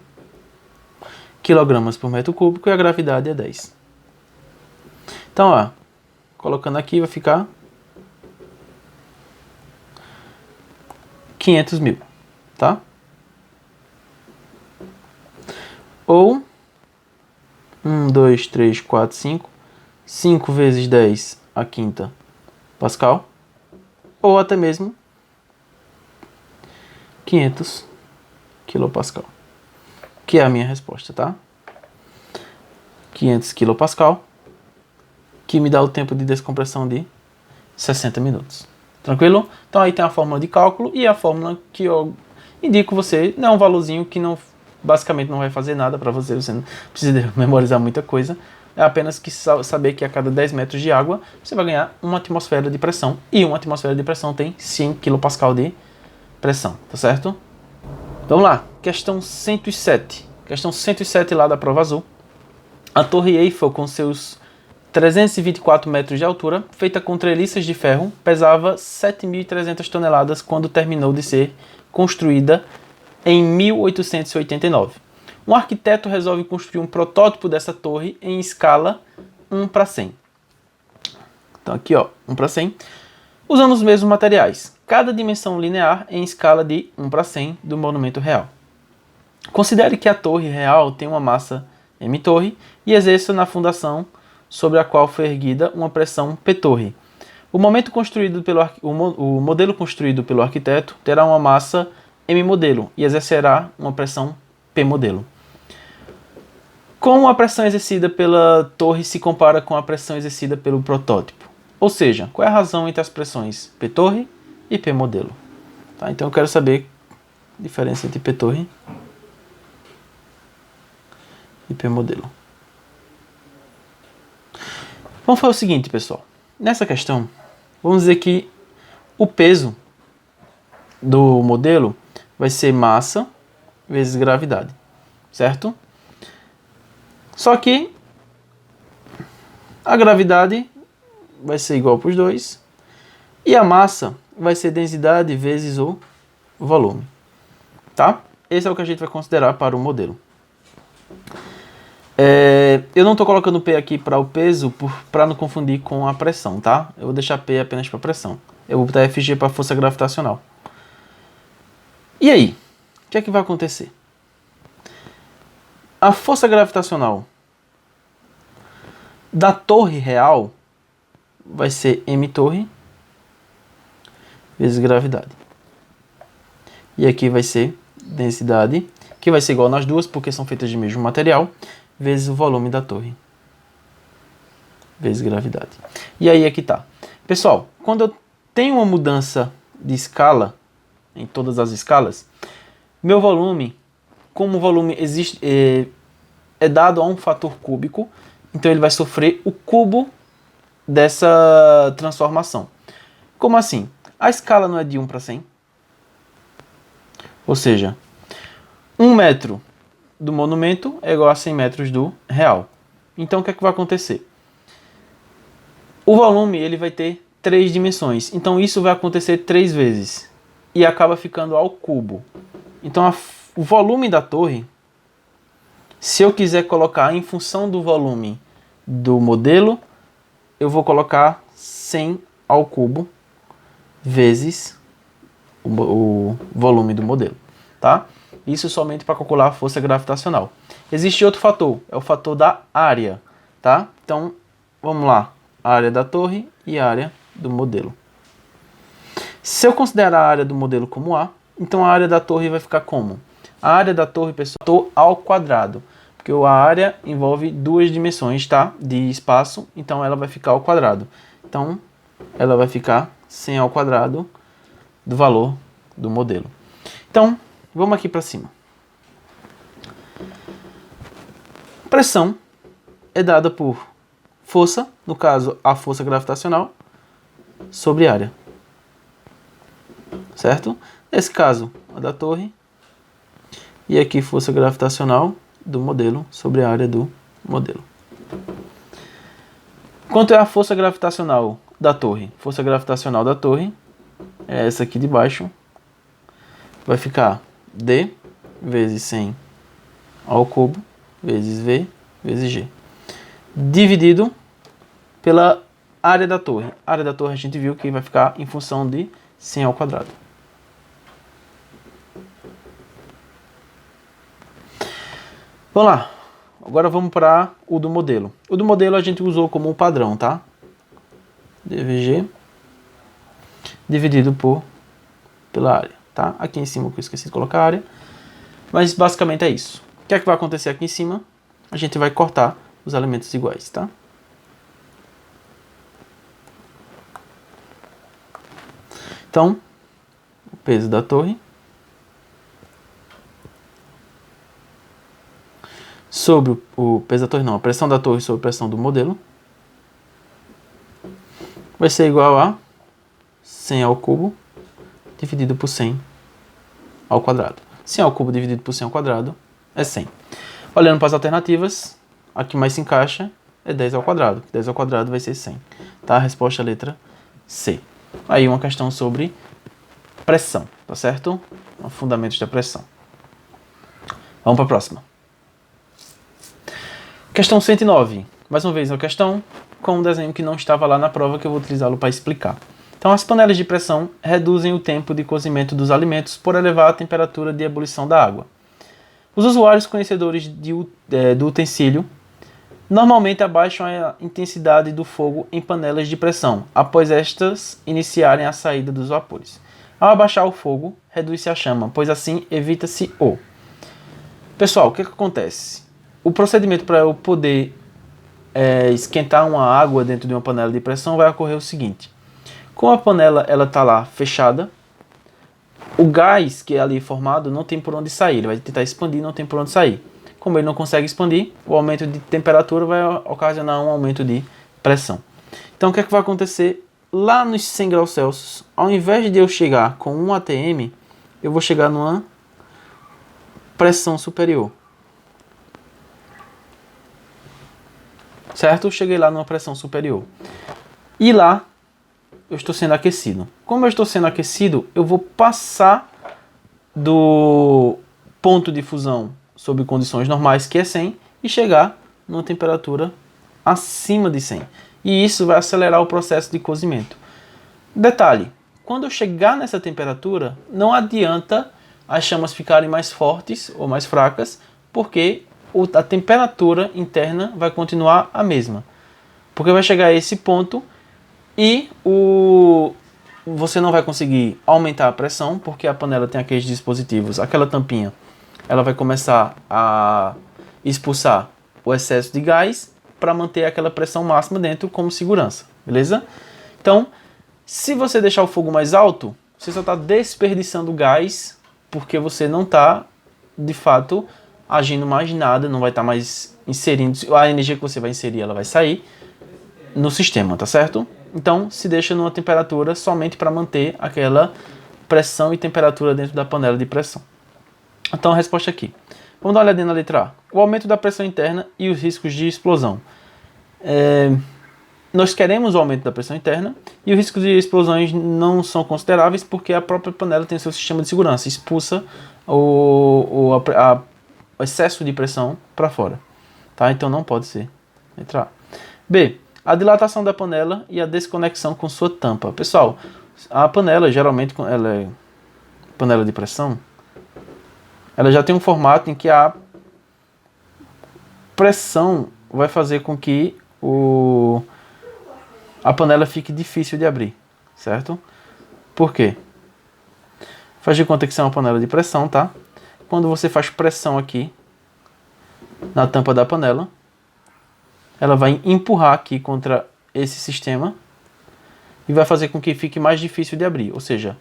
kg por metro cúbico e a gravidade é 10. Então, ó, colocando aqui vai ficar 500 mil, tá? Ou 1, 2, 3, 4, 5. 5 vezes 10 a quinta Pascal. Ou até mesmo 500 quilopascal. Que é a minha resposta, tá? 500 quilopascal, que me dá o tempo de descompressão de 60 minutos. Tranquilo? Então aí tem a fórmula de cálculo e a fórmula que eu indico você. Não é um valorzinho que não, basicamente não vai fazer nada para você. Você não precisa memorizar muita coisa. É apenas que saber que a cada 10 metros de água você vai ganhar uma atmosfera de pressão. E uma atmosfera de pressão tem 100 kPa de pressão, tá certo? Vamos lá, questão 107. Questão 107 lá da prova azul. A Torre Eiffel, com seus 324 metros de altura, feita com treliças de ferro, pesava 7.300 toneladas quando terminou de ser construída em 1889. Um arquiteto resolve construir um protótipo dessa torre em escala 1:100. Então aqui, ó, 1:100, usando os mesmos materiais. Cada dimensão linear em escala de 1:100 do monumento real. Considere que a torre real tem uma massa m-torre e exerça na fundação sobre a qual foi erguida uma pressão p-torre. O modelo construído pelo arquiteto terá uma massa m-modelo e exercerá uma pressão p-modelo. Como a pressão exercida pela torre se compara com a pressão exercida pelo protótipo? Ou seja, qual é a razão entre as pressões p-torre e p-modelo? Tá? Então eu quero saber a diferença entre p-torre e p-modelo. Vamos fazer o seguinte, pessoal. Nessa questão, vamos dizer que o peso do modelo vai ser massa vezes gravidade, certo? Só que a gravidade vai ser igual para os dois e a massa vai ser densidade vezes o volume, tá? Esse é o que a gente vai considerar para o modelo. Eu não estou colocando P aqui para o peso para não confundir com a pressão, tá? Eu vou deixar P apenas para pressão. Eu vou botar Fg para força gravitacional. E aí? O que é que vai acontecer? A força gravitacional da torre real vai ser m torre vezes gravidade. E aqui vai ser densidade, que vai ser igual nas duas, porque são feitas de mesmo material, vezes o volume da torre, vezes gravidade. E aí é que tá. Pessoal, quando eu tenho uma mudança de escala, em todas as escalas, meu volume, como o volume existe, é dado a um fator cúbico, então ele vai sofrer o cubo dessa transformação. Como assim? A escala não é de 1 para 100? Ou seja, 1 metro do monumento é igual a 100 metros do real. Então o que é que vai acontecer? O volume ele vai ter 3 dimensões, então isso vai acontecer 3 vezes e acaba ficando ao cubo. Então o volume da torre, se eu quiser colocar em função do volume do modelo, eu vou colocar 100 ao cubo vezes o volume do modelo, tá? Isso somente para calcular a força gravitacional. Existe outro fator, é o fator da área, tá? Então, vamos lá, a área da torre e a área do modelo. Se eu considerar a área do modelo como A, então a área da torre vai ficar como? A área da torre, pessoal, ao quadrado, porque a área envolve 2 dimensões, tá? De espaço, então ela vai ficar ao quadrado. Então, ela vai ficar 100 ao quadrado do valor do modelo. Então, vamos aqui para cima. Pressão é dada por força, no caso, a força gravitacional, sobre área. Certo? Nesse caso, a da torre. E aqui, força gravitacional do modelo sobre a área do modelo. Quanto é a força gravitacional da torre? Força gravitacional da torre é essa aqui de baixo. Vai ficar D vezes 100 ao cubo vezes V vezes G. Dividido pela área da torre. A área da torre a gente viu que vai ficar em função de 100 ao quadrado. Vamos lá. Agora vamos para o do modelo. O do modelo a gente usou como um padrão, tá? dVg dividido pela área, tá? Aqui em cima que eu esqueci de colocar a área. Mas basicamente é isso. O que é que vai acontecer aqui em cima? A gente vai cortar os elementos iguais, tá? Então, o peso da torre sobre o peso da torre não, a pressão da torre sobre a pressão do modelo vai ser igual a 100 ao cubo dividido por 100 ao quadrado. 100 ao cubo dividido por 100 ao quadrado é 100. Olhando para as alternativas, a que mais se encaixa é 10 ao quadrado. 10 ao quadrado vai ser 100. Tá? A resposta é a letra C. Aí uma questão sobre pressão, tá certo? Fundamentos da pressão. Vamos para a próxima. Questão 109. Mais uma vez uma questão com um desenho que não estava lá na prova, que eu vou utilizá-lo para explicar. Então, as panelas de pressão reduzem o tempo de cozimento dos alimentos por elevar a temperatura de ebulição da água. Os usuários conhecedores do utensílio normalmente abaixam a intensidade do fogo em panelas de pressão, após estas iniciarem a saída dos vapores. Ao abaixar o fogo, reduz-se a chama, pois assim evita-se o... Pessoal, o que acontece? O procedimento para eu poder esquentar uma água dentro de uma panela de pressão vai ocorrer o seguinte. Como a panela está lá fechada, o gás que é ali formado não tem por onde sair. Ele vai tentar expandir, não tem por onde sair. Como ele não consegue expandir, o aumento de temperatura vai ocasionar um aumento de pressão. Então o que é que vai acontecer? Lá nos 100 graus Celsius, ao invés de eu chegar com 1 atm, eu vou chegar numa pressão superior. Certo? Eu cheguei lá numa pressão superior. E lá eu estou sendo aquecido. Como eu estou sendo aquecido, eu vou passar do ponto de fusão sob condições normais, que é 100, e chegar numa temperatura acima de 100. E isso vai acelerar o processo de cozimento. Detalhe, quando eu chegar nessa temperatura, não adianta as chamas ficarem mais fortes ou mais fracas, porque a temperatura interna vai continuar a mesma. Porque vai chegar a esse ponto e você não vai conseguir aumentar a pressão, porque a panela tem aqueles dispositivos, aquela tampinha, ela vai começar a expulsar o excesso de gás para manter aquela pressão máxima dentro como segurança, beleza? Então, se você deixar o fogo mais alto, você só está desperdiçando gás, porque você não está, de fato, agindo mais nada, não vai estar mais inserindo, a energia que você vai inserir, ela vai sair no sistema, tá certo? Então, se deixa numa temperatura somente para manter aquela pressão e temperatura dentro da panela de pressão. Então, a resposta aqui. Vamos dar uma olhadinha na letra A. O aumento da pressão interna e os riscos de explosão. Nós queremos o aumento da pressão interna e os riscos de explosões não são consideráveis porque a própria panela tem seu sistema de segurança, expulsa o excesso de pressão para fora. Tá? Então não pode ser. Letra A. B. A dilatação da panela e a desconexão com sua tampa. Pessoal, a panela, geralmente, ela é panela de pressão, ela já tem um formato em que a pressão vai fazer com que a panela fique difícil de abrir, certo? Por quê? Faz de conta que isso é uma panela de pressão, tá? Quando você faz pressão aqui na tampa da panela, ela vai empurrar aqui contra esse sistema e vai fazer com que fique mais difícil de abrir. Ou seja,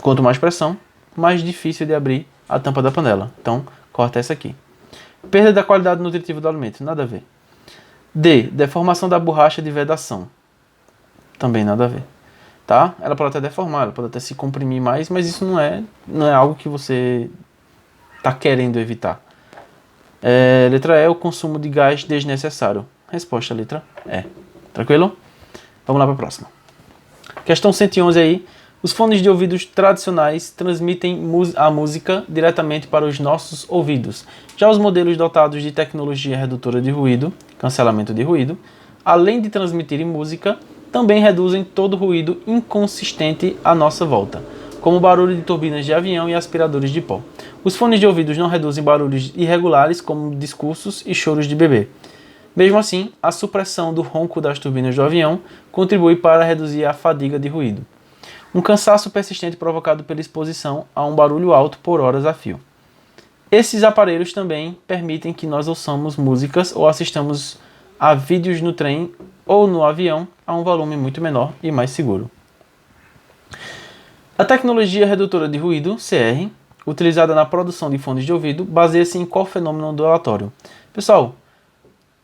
quanto mais pressão, mais difícil de abrir a tampa da panela. Então, corta essa aqui. Perda da qualidade nutritiva do alimento, nada a ver. D. Deformação da borracha de vedação. Também nada a ver. Tá? Ela pode até deformar, ela pode até se comprimir mais, mas isso não é algo que você está querendo evitar. Letra E. O consumo de gás desnecessário. Resposta, letra E. Tranquilo? Vamos lá para a próxima. Questão 111 aí. Os fones de ouvidos tradicionais transmitem a música diretamente para os nossos ouvidos. Já os modelos dotados de tecnologia redutora de ruído, cancelamento de ruído, além de transmitirem música, também reduzem todo ruído inconsistente à nossa volta, como o barulho de turbinas de avião e aspiradores de pó. Os fones de ouvidos não reduzem barulhos irregulares, como discursos e choros de bebê. Mesmo assim, a supressão do ronco das turbinas do avião contribui para reduzir a fadiga de ruído. Um cansaço persistente provocado pela exposição a um barulho alto por horas a fio. Esses aparelhos também permitem que nós ouçamos músicas ou assistamos a vídeos no trem ou no avião a um volume muito menor e mais seguro. A tecnologia redutora de ruído, CR, utilizada na produção de fones de ouvido, baseia-se em qual fenômeno ondulatório? Pessoal,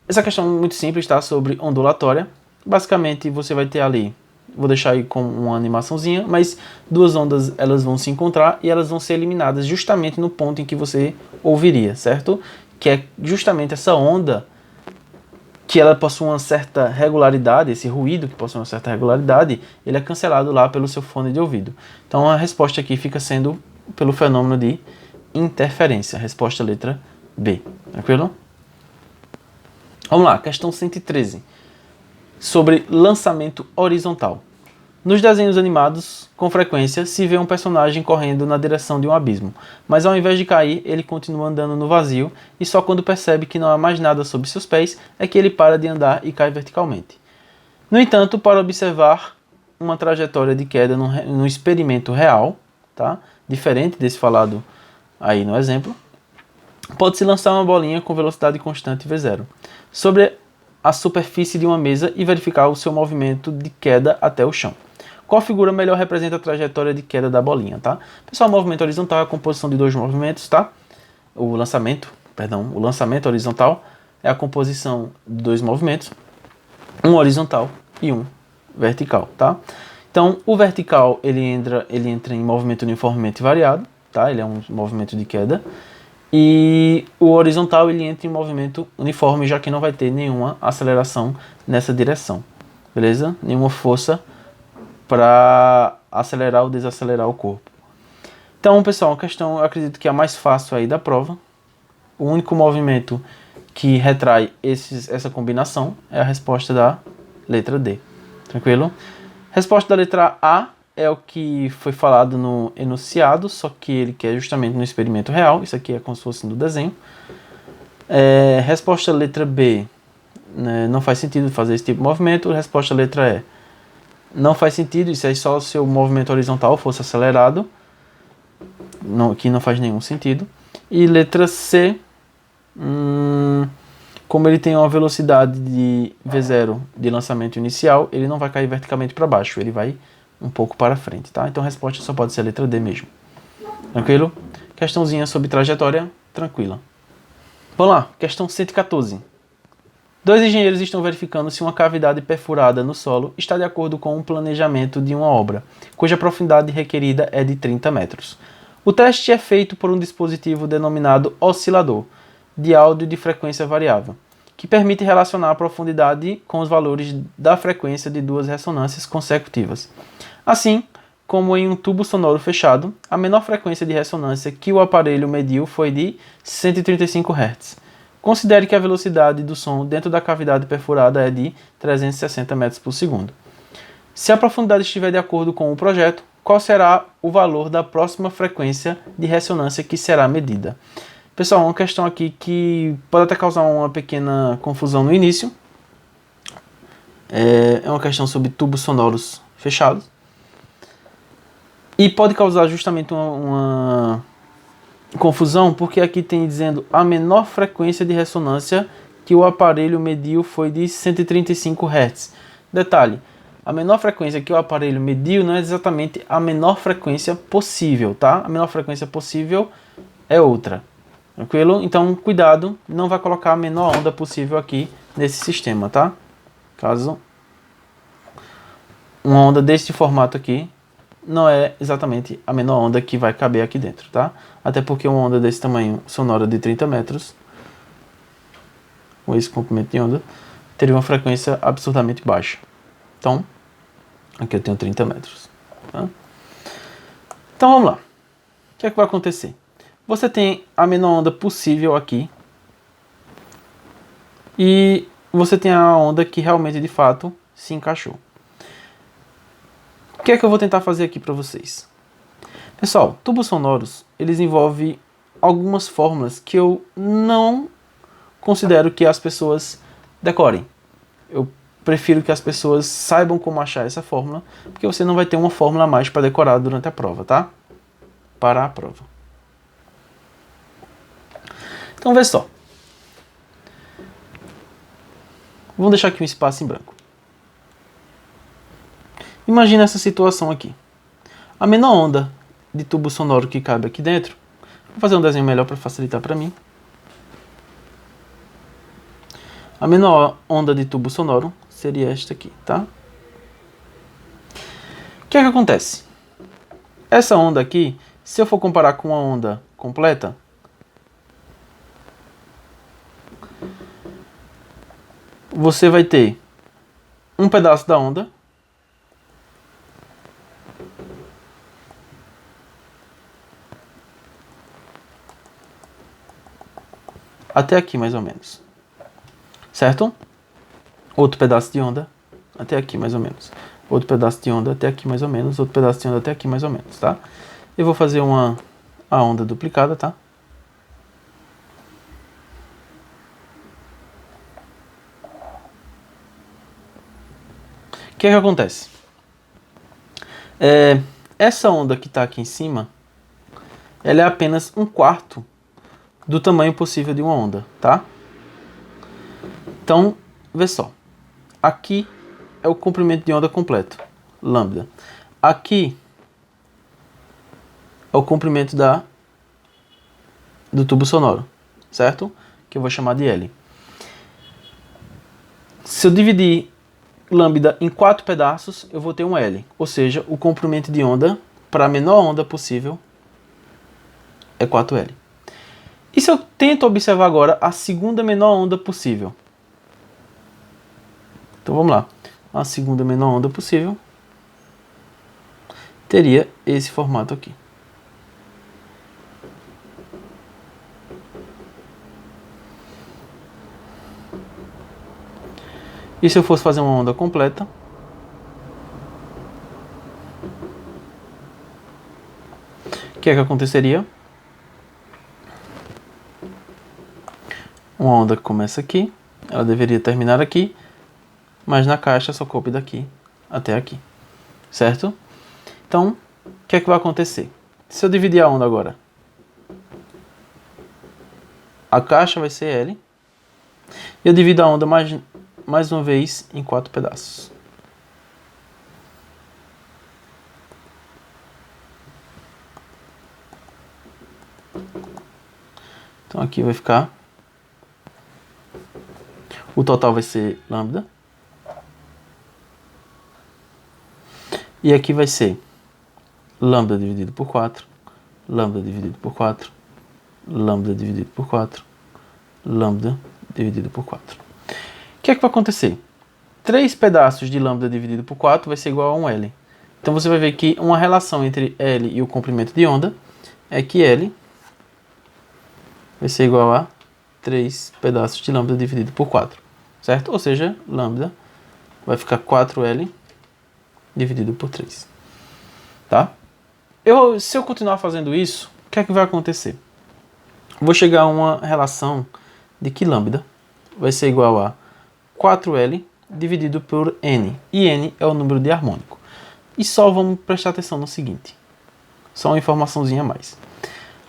essa questão é muito simples, tá? Sobre ondulatória. Basicamente, você vai ter ali, vou deixar aí com uma animaçãozinha, mas duas ondas elas vão se encontrar e elas vão ser eliminadas justamente no ponto em que você ouviria, certo? Que é justamente essa onda que ela possui uma certa regularidade, esse ruído que possui uma certa regularidade, ele é cancelado lá pelo seu fone de ouvido. Então a resposta aqui fica sendo pelo fenômeno de interferência. Resposta letra B. Tranquilo? Vamos lá, questão 113. Sobre lançamento horizontal. Nos desenhos animados, com frequência, se vê um personagem correndo na direção de um abismo, mas ao invés de cair, ele continua andando no vazio e só quando percebe que não há mais nada sob seus pés é que ele para de andar e cai verticalmente. No entanto, para observar uma trajetória de queda num experimento real, tá? Diferente desse falado aí no exemplo, pode-se lançar uma bolinha com velocidade constante V0 sobre a superfície de uma mesa e verificar o seu movimento de queda até o chão. Qual figura melhor representa a trajetória de queda da bolinha, tá? Pessoal, o movimento horizontal é a composição de dois movimentos, tá? O lançamento horizontal é a composição de dois movimentos, um horizontal e um vertical, tá? Então, o vertical, ele entra em movimento uniformemente variado, tá? Ele é um movimento de queda. E o horizontal, ele entra em movimento uniforme, já que não vai ter nenhuma aceleração nessa direção, beleza? Nenhuma força para acelerar ou desacelerar o corpo. Então, pessoal, a questão, eu acredito que é a mais fácil aí da prova. O único movimento que retrai essa combinação é a resposta da letra D. Tranquilo? Resposta da letra A é o que foi falado no enunciado, só que ele quer justamente no experimento real. Isso aqui é como se fosse no desenho. Resposta da letra B, né, não faz sentido fazer esse tipo de movimento. Resposta da letra E, não faz sentido, isso é só se o movimento horizontal fosse acelerado, que não faz nenhum sentido. E letra C, como ele tem uma velocidade de V0 de lançamento inicial, ele não vai cair verticalmente para baixo, ele vai um pouco para frente, tá? Então a resposta só pode ser a letra D mesmo. Tranquilo? Questãozinha sobre trajetória, tranquila. Vamos lá, questão 114. Dois engenheiros estão verificando se uma cavidade perfurada no solo está de acordo com o planejamento de uma obra, cuja profundidade requerida é de 30 metros. O teste é feito por um dispositivo denominado oscilador, de áudio de frequência variável, que permite relacionar a profundidade com os valores da frequência de duas ressonâncias consecutivas. Assim, como em um tubo sonoro fechado, a menor frequência de ressonância que o aparelho mediu foi de 135 Hz. Considere que a velocidade do som dentro da cavidade perfurada é de 360 metros por segundo. Se a profundidade estiver de acordo com o projeto, qual será o valor da próxima frequência de ressonância que será medida? Pessoal, uma questão aqui que pode até causar uma pequena confusão no início. É uma questão sobre tubos sonoros fechados. E pode causar justamente uma confusão, porque aqui tem dizendo a menor frequência de ressonância que o aparelho mediu foi de 135 Hz. Detalhe, a menor frequência que o aparelho mediu não é exatamente a menor frequência possível, tá? A menor frequência possível é outra. Tranquilo? Então, cuidado, não vai colocar a menor onda possível aqui nesse sistema, tá? Caso uma onda deste formato aqui não é exatamente a menor onda que vai caber aqui dentro, tá? Até porque uma onda desse tamanho sonora de 30 metros, com esse comprimento de onda, teria uma frequência absurdamente baixa. Então, aqui eu tenho 30 metros. Tá? Então, vamos lá. O que é que vai acontecer? Você tem a menor onda possível aqui. E você tem a onda que realmente, de fato, se encaixou. O que é que eu vou tentar fazer aqui para vocês? Pessoal, tubos sonoros, eles envolvem algumas fórmulas que eu não considero que as pessoas decorem. Eu prefiro que as pessoas saibam como achar essa fórmula, porque você não vai ter uma fórmula a mais para decorar durante a prova, tá? Para a prova. Então, vê só. Vamos deixar aqui um espaço em branco. Imagina essa situação aqui. A menor onda de tubo sonoro que cabe aqui dentro. Vou fazer um desenho melhor para facilitar para mim. A menor onda de tubo sonoro seria esta aqui, tá? O que é que acontece? Essa onda aqui, se eu for comparar com a onda completa, você vai ter um pedaço da onda até aqui, mais ou menos. Certo? Outro pedaço de onda até aqui, mais ou menos. Outro pedaço de onda até aqui, mais ou menos. Outro pedaço de onda até aqui, mais ou menos, tá? Eu vou fazer a onda duplicada, tá? O que é que acontece? Essa onda que está aqui em cima, ela é apenas um quarto do tamanho possível de uma onda, tá? Então, vê só. Aqui é o comprimento de onda completo, lambda. Aqui é o comprimento do tubo sonoro, certo? Que eu vou chamar de L. Se eu dividir lambda em 4 pedaços, eu vou ter um L. Ou seja, o comprimento de onda para a menor onda possível é 4L. E se eu tento observar agora a segunda menor onda possível? Então vamos lá. A segunda menor onda possível teria esse formato aqui. E se eu fosse fazer uma onda completa, o que é que aconteceria? Uma onda que começa aqui, ela deveria terminar aqui, mas na caixa só coube daqui até aqui, certo? Então, o que é que vai acontecer? Se eu dividir a onda agora, a caixa vai ser L, e eu divido a onda mais uma vez em 4 pedaços. Então aqui vai ficar, o total vai ser lambda, e aqui vai ser lambda dividido por 4, lambda dividido por 4, lambda dividido por 4, lambda dividido por 4. O que é que vai acontecer? 3 pedaços de lambda dividido por 4 vai ser igual a 1L. Então você vai ver que uma relação entre L e o comprimento de onda é que L vai ser igual a 3 pedaços de lambda dividido por 4, certo? Ou seja, lambda vai ficar 4L dividido por 3, tá? Se eu continuar fazendo isso, o que é que vai acontecer? Vou chegar a uma relação de que lambda vai ser igual a 4L dividido por N. E N é o número de harmônico. E só vamos prestar atenção no seguinte. Só uma informaçãozinha a mais.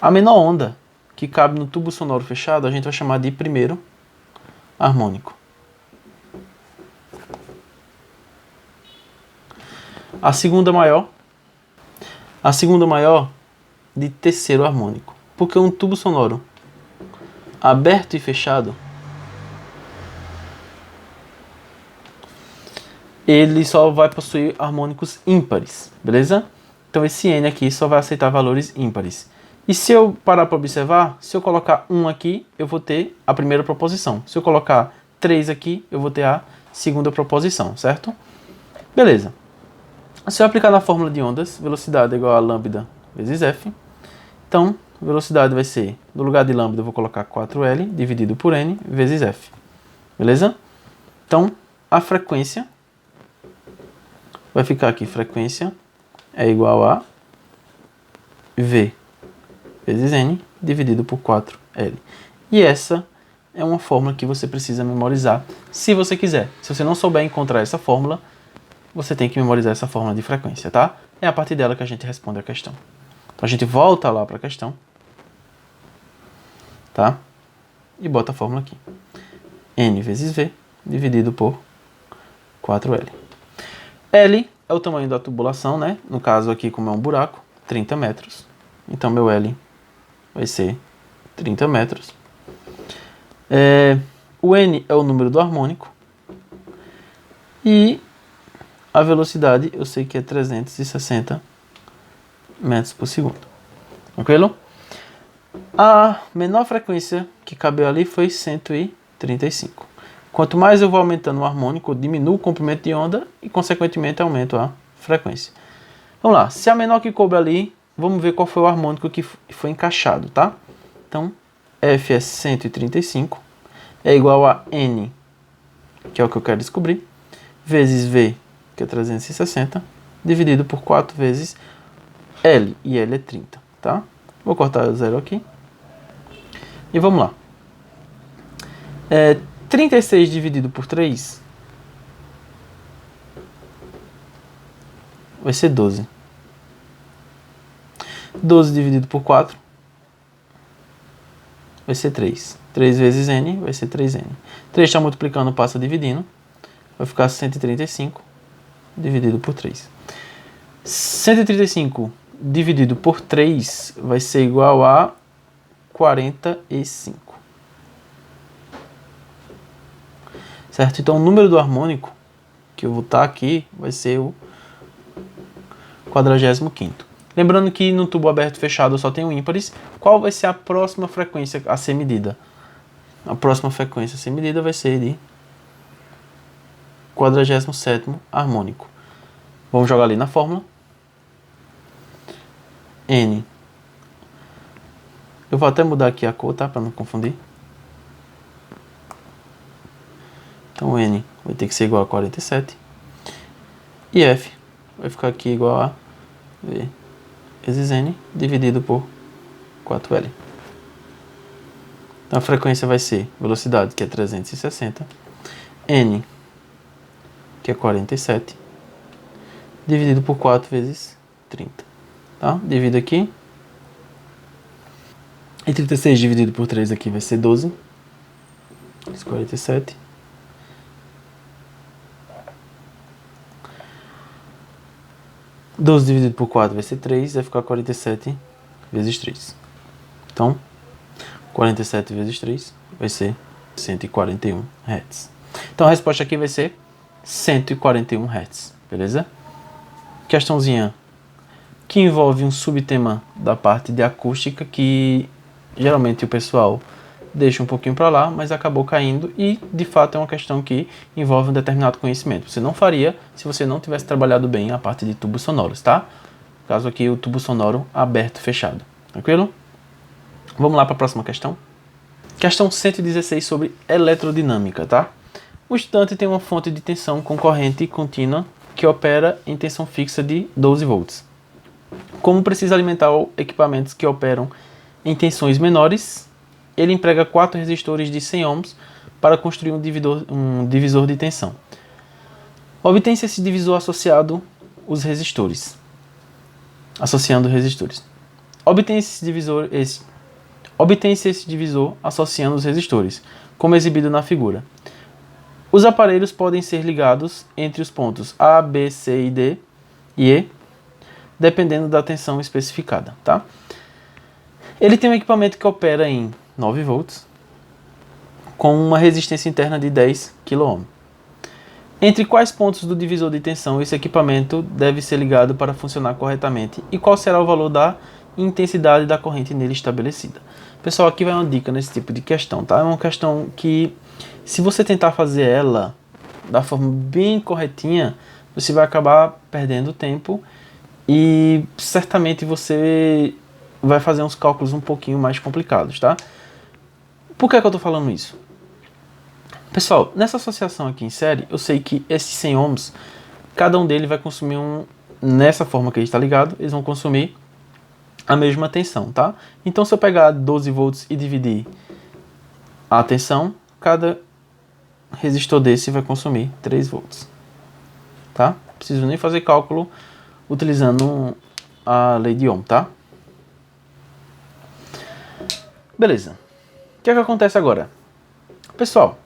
A menor onda que cabe no tubo sonoro fechado, a gente vai chamar de primeiro harmônico. A segunda maior de terceiro harmônico. Porque um tubo sonoro aberto e fechado, ele só vai possuir harmônicos ímpares, beleza? Então esse N aqui só vai aceitar valores ímpares. E se eu parar para observar, se eu colocar 1 aqui, eu vou ter a primeira proposição. Se eu colocar 3 aqui, eu vou ter a segunda proposição, certo? Beleza. Se eu aplicar na fórmula de ondas, velocidade é igual a lambda vezes F. Então, velocidade vai ser, no lugar de lambda eu vou colocar 4L dividido por N vezes F. Beleza? Então, a frequência vai ficar aqui, frequência é igual a V vezes N dividido por 4L. E essa é uma fórmula que você precisa memorizar, se você quiser. Se você não souber encontrar essa fórmula, você tem que memorizar essa fórmula de frequência, tá? É a partir dela que a gente responde a questão. Então a gente volta lá para a questão, tá? E bota a fórmula aqui. N vezes V dividido por 4L. L é o tamanho da tubulação, né? No caso aqui, como é um buraco, 30 metros. Então meu L vai ser 30 metros. O N é o número do harmônico. E a velocidade eu sei que é 360 metros por segundo. Tranquilo? A menor frequência que cabeu ali foi 135. Quanto mais eu vou aumentando o harmônico, eu diminuo o comprimento de onda e, consequentemente, aumento a frequência. Vamos lá. Se a menor que coube ali, vamos ver qual foi o harmônico que foi encaixado, tá? Então, F é 135, é igual a N, que é o que eu quero descobrir, vezes V, que é 360, dividido por 4 vezes L, e L é 30, tá? Vou cortar o zero aqui. E vamos lá. 36 dividido por 3 vai ser 12. 12 dividido por 4 vai ser 3. 3 vezes N vai ser 3N. 3 está multiplicando, passa dividindo. Vai ficar 135 dividido por 3. 135 dividido por 3 vai ser igual a 45. Certo? Então o número do harmônico que eu vou botar aqui vai ser o 45º. Lembrando que no tubo aberto e fechado eu só tenho ímpares. Qual vai ser a próxima frequência a ser medida? A próxima frequência a ser medida vai ser de 47º harmônico. Vamos jogar ali na fórmula. N. Eu vou até mudar aqui a cor, tá? Para não confundir. Então N vai ter que ser igual a 47. E F vai ficar aqui igual a V vezes N dividido por 4L. Então a frequência vai ser velocidade, que é 360, N, que é 47, dividido por 4 vezes 30. Tá? Divido aqui. E 36 dividido por 3 aqui vai ser 12. 47. Doze dividido por 4 vai ser 3, vai ficar 47 vezes 3. Então, 47 vezes 3 vai ser 141 Hz. Então a resposta aqui vai ser 141 Hz, beleza? Questãozinha que envolve um subtema da parte de acústica que geralmente o pessoal deixa um pouquinho para lá, mas acabou caindo e de fato é uma questão que envolve um determinado conhecimento. Você não faria se você não tivesse trabalhado bem a parte de tubos sonoros, tá? No caso aqui o tubo sonoro aberto e fechado, tranquilo? Vamos lá para a próxima questão. Questão 116 sobre eletrodinâmica, tá? O estudante tem uma fonte de tensão com corrente contínua que opera em tensão fixa de 12 volts. Como precisa alimentar equipamentos que operam em tensões menores, ele emprega 4 resistores de 100 ohms para construir um divisor de tensão. Obtém-se esse divisor associando os resistores. Obtém-se esse divisor associando os resistores, como exibido na figura. Os aparelhos podem ser ligados entre os pontos A, B, C, D e E, dependendo da tensão especificada, tá? Ele tem um equipamento que opera em 9 volts, com uma resistência interna de 10 kΩ. Entre quais pontos do divisor de tensão esse equipamento deve ser ligado para funcionar corretamente e qual será o valor da intensidade da corrente nele estabelecida? Pessoal, aqui vai uma dica nesse tipo de questão, tá? É uma questão que, se você tentar fazer ela da forma bem corretinha, você vai acabar perdendo tempo e certamente você vai fazer uns cálculos um pouquinho mais complicados, tá? Por que eu estou falando isso? Pessoal, nessa associação aqui em série, eu sei que esses 100 ohms, cada um deles vai consumir nessa forma que ele está ligado, eles vão consumir a mesma tensão, tá? Então, se eu pegar 12 volts e dividir a tensão, cada resistor desse vai consumir 3 volts, tá? Não preciso nem fazer cálculo utilizando a lei de Ohm, tá? Beleza. O que é que acontece agora? Pessoal,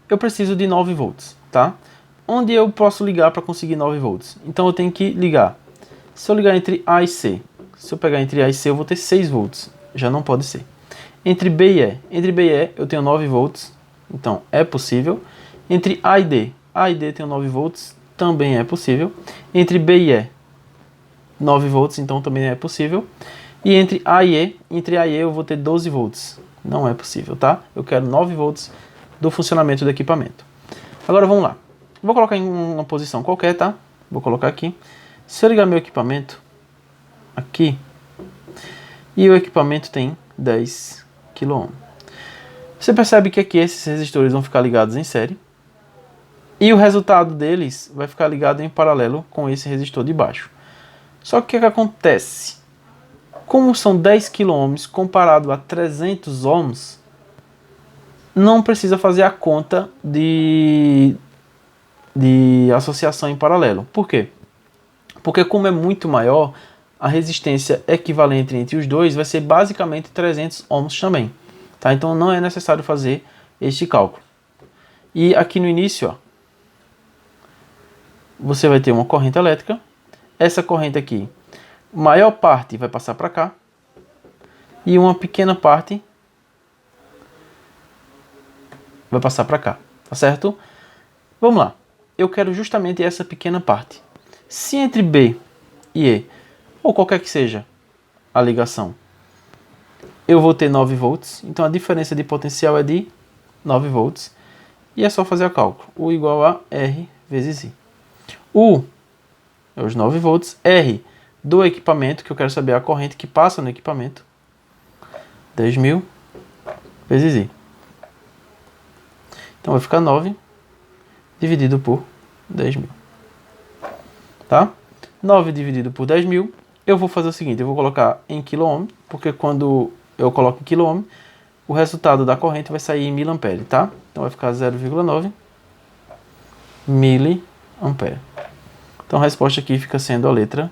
eu preciso de 9 volts, tá? Onde eu posso ligar para conseguir 9 volts? Então eu tenho que ligar. Se eu ligar entre A e C, se eu pegar entre A e C, eu vou ter 6 volts. Já não pode ser. Entre B e E, eu tenho 9 volts, então é possível. Entre A e D tenho 9 volts, também é possível. Entre B e E, 9 volts, então também é possível. E entre A e E eu vou ter 12 volts. Não é possível, tá? Eu quero 9 volts do funcionamento do equipamento. Agora vamos lá. Vou colocar em uma posição qualquer, tá? Vou colocar aqui. Se eu ligar meu equipamento aqui, e o equipamento tem 10 kΩ. Você percebe que aqui esses resistores vão ficar ligados em série. E o resultado deles vai ficar ligado em paralelo com esse resistor de baixo. Só que o que acontece? Como são 10 kΩ comparado a 300 ohms, não precisa fazer a conta de associação em paralelo. Por quê? Porque como é muito maior, a resistência equivalente entre os dois vai ser basicamente 300 ohms também. Tá? Então não é necessário fazer este cálculo. E aqui no início, ó, você vai ter uma corrente elétrica. Essa corrente aqui, maior parte vai passar para cá. E uma pequena parte vai passar para cá. Tá certo? Vamos lá. Eu quero justamente essa pequena parte. Se entre B e E, ou qualquer que seja a ligação, eu vou ter 9 volts. Então a diferença de potencial é de 9 volts. E é só fazer o cálculo. U igual a R vezes I. U é os 9 volts. R do equipamento, que eu quero saber a corrente que passa no equipamento. 10.000 vezes I. Então vai ficar 9 dividido por 10.000. Tá? 9 dividido por 10.000, eu vou fazer o seguinte, eu vou colocar em quiloohm, porque quando eu coloco em quiloohm, o resultado da corrente vai sair em miliampere, tá? Então vai ficar 0,9 miliampere. Então a resposta aqui fica sendo a letra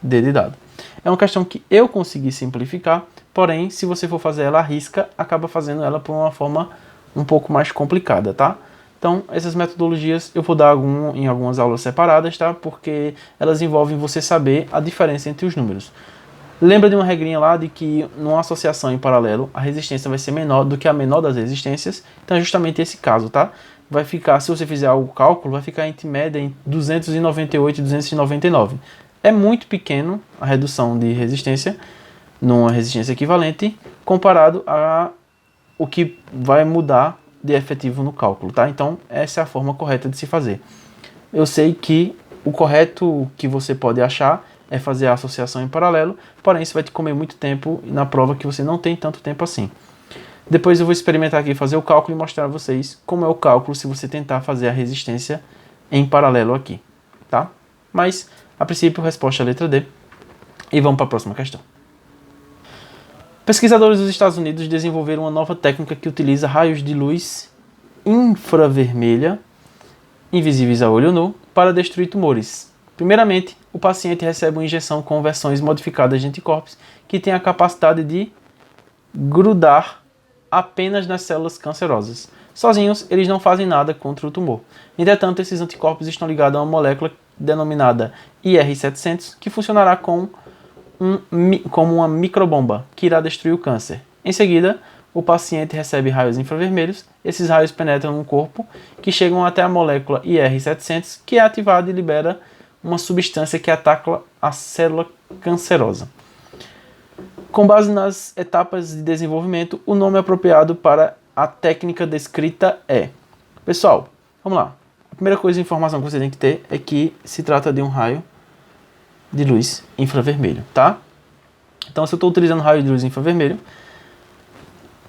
D de dado. É uma questão que eu consegui simplificar, porém, se você for fazer ela à risca, acaba fazendo ela por uma forma um pouco mais complicada, tá? Então, essas metodologias eu vou dar em algumas aulas separadas, tá? Porque elas envolvem você saber a diferença entre os números. Lembra de uma regrinha lá de que numa associação em paralelo, a resistência vai ser menor do que a menor das resistências? Então é justamente esse caso, tá? Vai ficar, se você fizer o cálculo, vai ficar entre média em 298 e 299. É muito pequeno a redução de resistência numa resistência equivalente comparado a o que vai mudar de efetivo no cálculo, tá? Então, essa é a forma correta de se fazer. Eu sei que o correto que você pode achar é fazer a associação em paralelo, porém isso vai te comer muito tempo na prova que você não tem tanto tempo assim. Depois eu vou experimentar aqui fazer o cálculo e mostrar a vocês como é o cálculo se você tentar fazer a resistência em paralelo aqui, tá? Mas, a princípio, a resposta é a letra D. E vamos para a próxima questão. Pesquisadores dos Estados Unidos desenvolveram uma nova técnica que utiliza raios de luz infravermelha, invisíveis a olho nu, para destruir tumores. Primeiramente, o paciente recebe uma injeção com versões modificadas de anticorpos que têm a capacidade de grudar apenas nas células cancerosas. Sozinhos, eles não fazem nada contra o tumor. Entretanto, esses anticorpos estão ligados a uma molécula denominada IR700, que funcionará como uma microbomba, que irá destruir o câncer. Em seguida, o paciente recebe raios infravermelhos. Esses raios penetram no corpo, que chegam até a molécula IR700, que é ativada e libera uma substância que ataca a célula cancerosa. Com base nas etapas de desenvolvimento, o nome apropriado para a técnica descrita é... Pessoal, vamos lá. A primeira coisa, informação que você tem que ter é que se trata de um raio de luz infravermelho, tá? Então, se eu estou utilizando raio de luz infravermelho,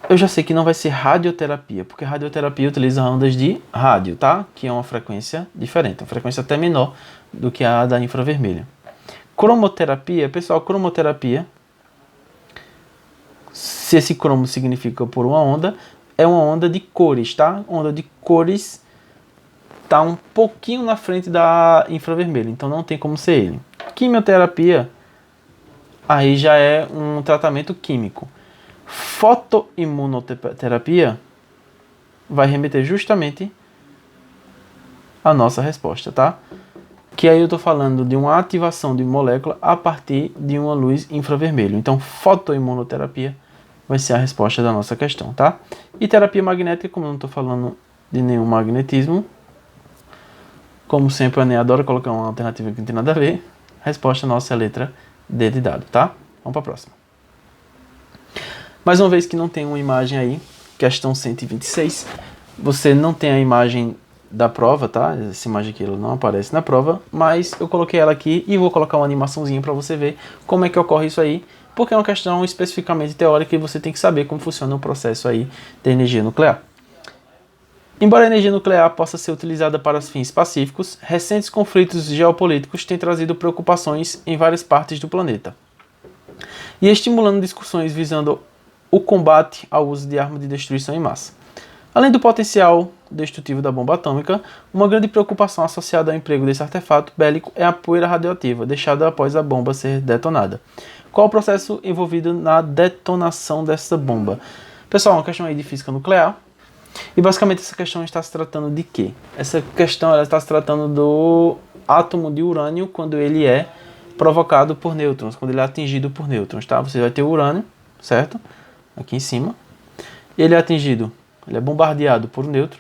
eu já sei que não vai ser radioterapia, porque radioterapia utiliza ondas de rádio, tá? Que é uma frequência diferente, uma frequência até menor do que a da infravermelha. Cromoterapia, pessoal, cromoterapia, se esse cromo significa por uma onda, é uma onda de cores, tá? Onda de cores está um pouquinho na frente da infravermelho, então não tem como ser ele. Quimioterapia, aí já é um tratamento químico. Fotoimunoterapia vai remeter justamente à nossa resposta, tá? Que aí eu estou falando de uma ativação de molécula a partir de uma luz infravermelho. Então, fotoimunoterapia vai ser a resposta da nossa questão, tá? E terapia magnética, como eu não estou falando de nenhum magnetismo, como sempre, eu nem adoro colocar uma alternativa que não tem nada a ver. A resposta nossa é a letra D de dado, tá? Vamos para a próxima. Mais uma vez que não tem uma imagem aí, questão 126. Você não tem a imagem da prova, tá? Essa imagem aqui ela não aparece na prova, mas eu coloquei ela aqui e vou colocar uma animaçãozinha para você ver como é que ocorre isso aí, porque é uma questão especificamente teórica e você tem que saber como funciona o processo aí da energia nuclear. Embora a energia nuclear possa ser utilizada para fins pacíficos, recentes conflitos geopolíticos têm trazido preocupações em várias partes do planeta e estimulando discussões visando o combate ao uso de armas de destruição em massa. Além do potencial destrutivo da bomba atômica, uma grande preocupação associada ao emprego desse artefato bélico é a poeira radioativa deixada após a bomba ser detonada. Qual o processo envolvido na detonação dessa bomba? Pessoal, uma questão aí de física nuclear. E basicamente essa questão está se tratando de quê? Essa questão ela está se tratando do átomo de urânio quando ele é provocado por nêutrons, quando ele é atingido por nêutrons, tá? Você vai ter o urânio, certo? Aqui em cima. Ele é atingido, ele é bombardeado por um nêutron.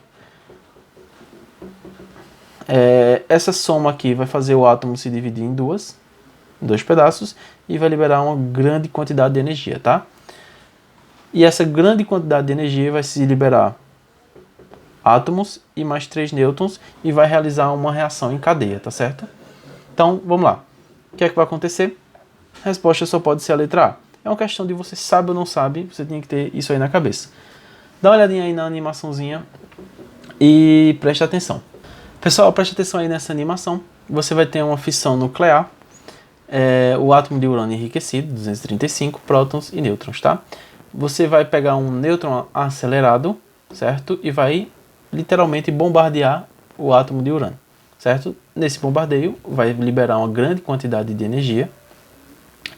Essa soma aqui vai fazer o átomo se dividir em dois pedaços e vai liberar uma grande quantidade de energia, tá? E essa grande quantidade de energia vai se liberar átomos e mais 3 nêutrons e vai realizar uma reação em cadeia, tá certo? Então, vamos lá. O que é que vai acontecer? A resposta só pode ser a letra A. É uma questão de você sabe ou não sabe, você tem que ter isso aí na cabeça. Dá uma olhadinha aí na animaçãozinha e preste atenção. Pessoal, preste atenção aí nessa animação. Você vai ter uma fissão nuclear, o átomo de urânio enriquecido, 235 prótons e nêutrons, tá? Você vai pegar um nêutron acelerado, certo? E vai literalmente bombardear o átomo de urânio, certo? Nesse bombardeio vai liberar uma grande quantidade de energia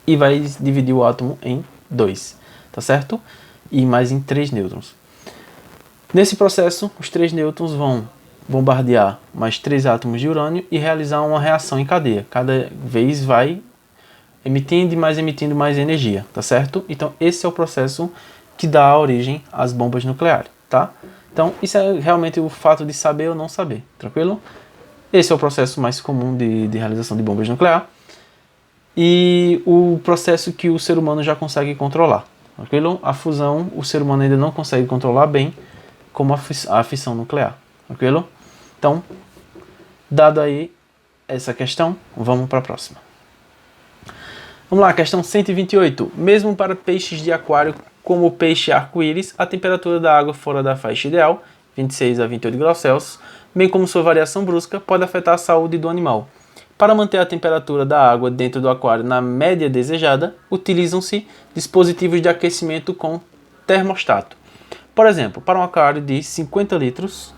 e vai dividir o átomo em 2, tá certo? E mais em 3 nêutrons. Nesse processo, os 3 nêutrons vão bombardear mais 3 átomos de urânio e realizar uma reação em cadeia. Cada vez vai emitindo mais energia, tá certo? Então esse é o processo que dá origem às bombas nucleares, tá? Então isso é realmente o fato de saber ou não saber, tranquilo? Esse é o processo mais comum de realização de bombas nucleares e o processo que o ser humano já consegue controlar, tranquilo? A fusão o ser humano ainda não consegue controlar bem, como a fissão nuclear, tranquilo? Então, dado aí essa questão, vamos para a próxima. Vamos lá, questão 128. Mesmo para peixes de aquário, como o peixe arco-íris, a temperatura da água fora da faixa ideal, 26 a 28 graus Celsius, bem como sua variação brusca, pode afetar a saúde do animal. Para manter a temperatura da água dentro do aquário na média desejada, utilizam-se dispositivos de aquecimento com termostato. Por exemplo, para um aquário de 50 litros,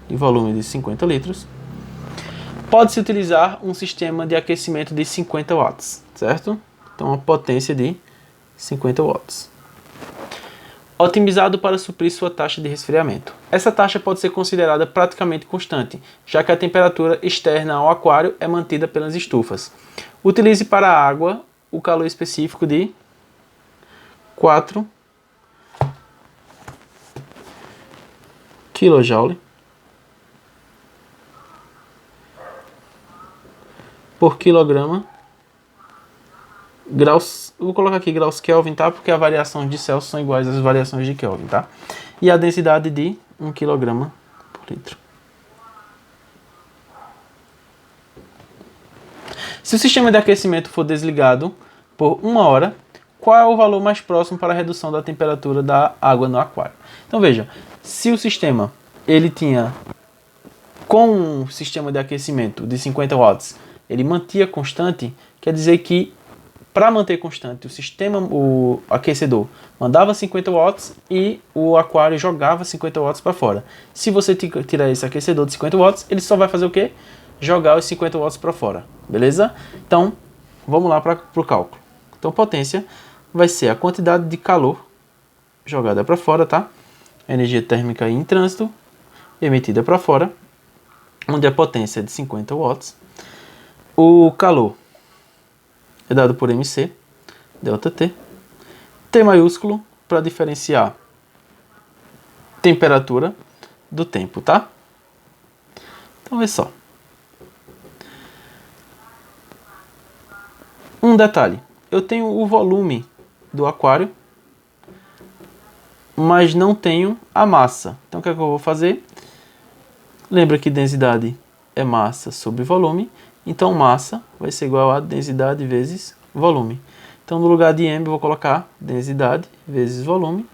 de volume de 50 litros, pode-se utilizar um sistema de aquecimento de 50 watts, certo? Então, uma potência de 50 watts. Otimizado para suprir sua taxa de resfriamento. Essa taxa pode ser considerada praticamente constante, já que a temperatura externa ao aquário é mantida pelas estufas. Utilize para a água o calor específico de 4 kJ por quilograma graus, vou colocar aqui graus Kelvin, tá? Porque as variações de Celsius são iguais às variações de Kelvin, tá? E a densidade de 1 kg por litro. Se o sistema de aquecimento for desligado por 1 hora, qual é o valor mais próximo para a redução da temperatura da água no aquário? Então veja, se o sistema ele tinha com um sistema de aquecimento de 50 watts, ele mantinha constante, quer dizer que para manter constante o aquecedor mandava 50 watts e o aquário jogava 50 watts para fora. Se você tirar esse aquecedor de 50 watts, ele só vai fazer o quê? Jogar os 50 watts para fora, beleza? Então, vamos lá para o cálculo. Então, potência vai ser a quantidade de calor jogada para fora, tá? Energia térmica em trânsito emitida para fora, onde a potência é de 50 watts. O calor é dado por MC, ΔT. T maiúsculo para diferenciar temperatura do tempo, tá? Então, vê só. Um detalhe. Eu tenho o volume do aquário, mas não tenho a massa. Então, o que é que eu vou fazer? Lembra que densidade é massa sobre volume. Então, massa vai ser igual a densidade vezes volume. Então, no lugar de M, eu vou colocar densidade vezes volume,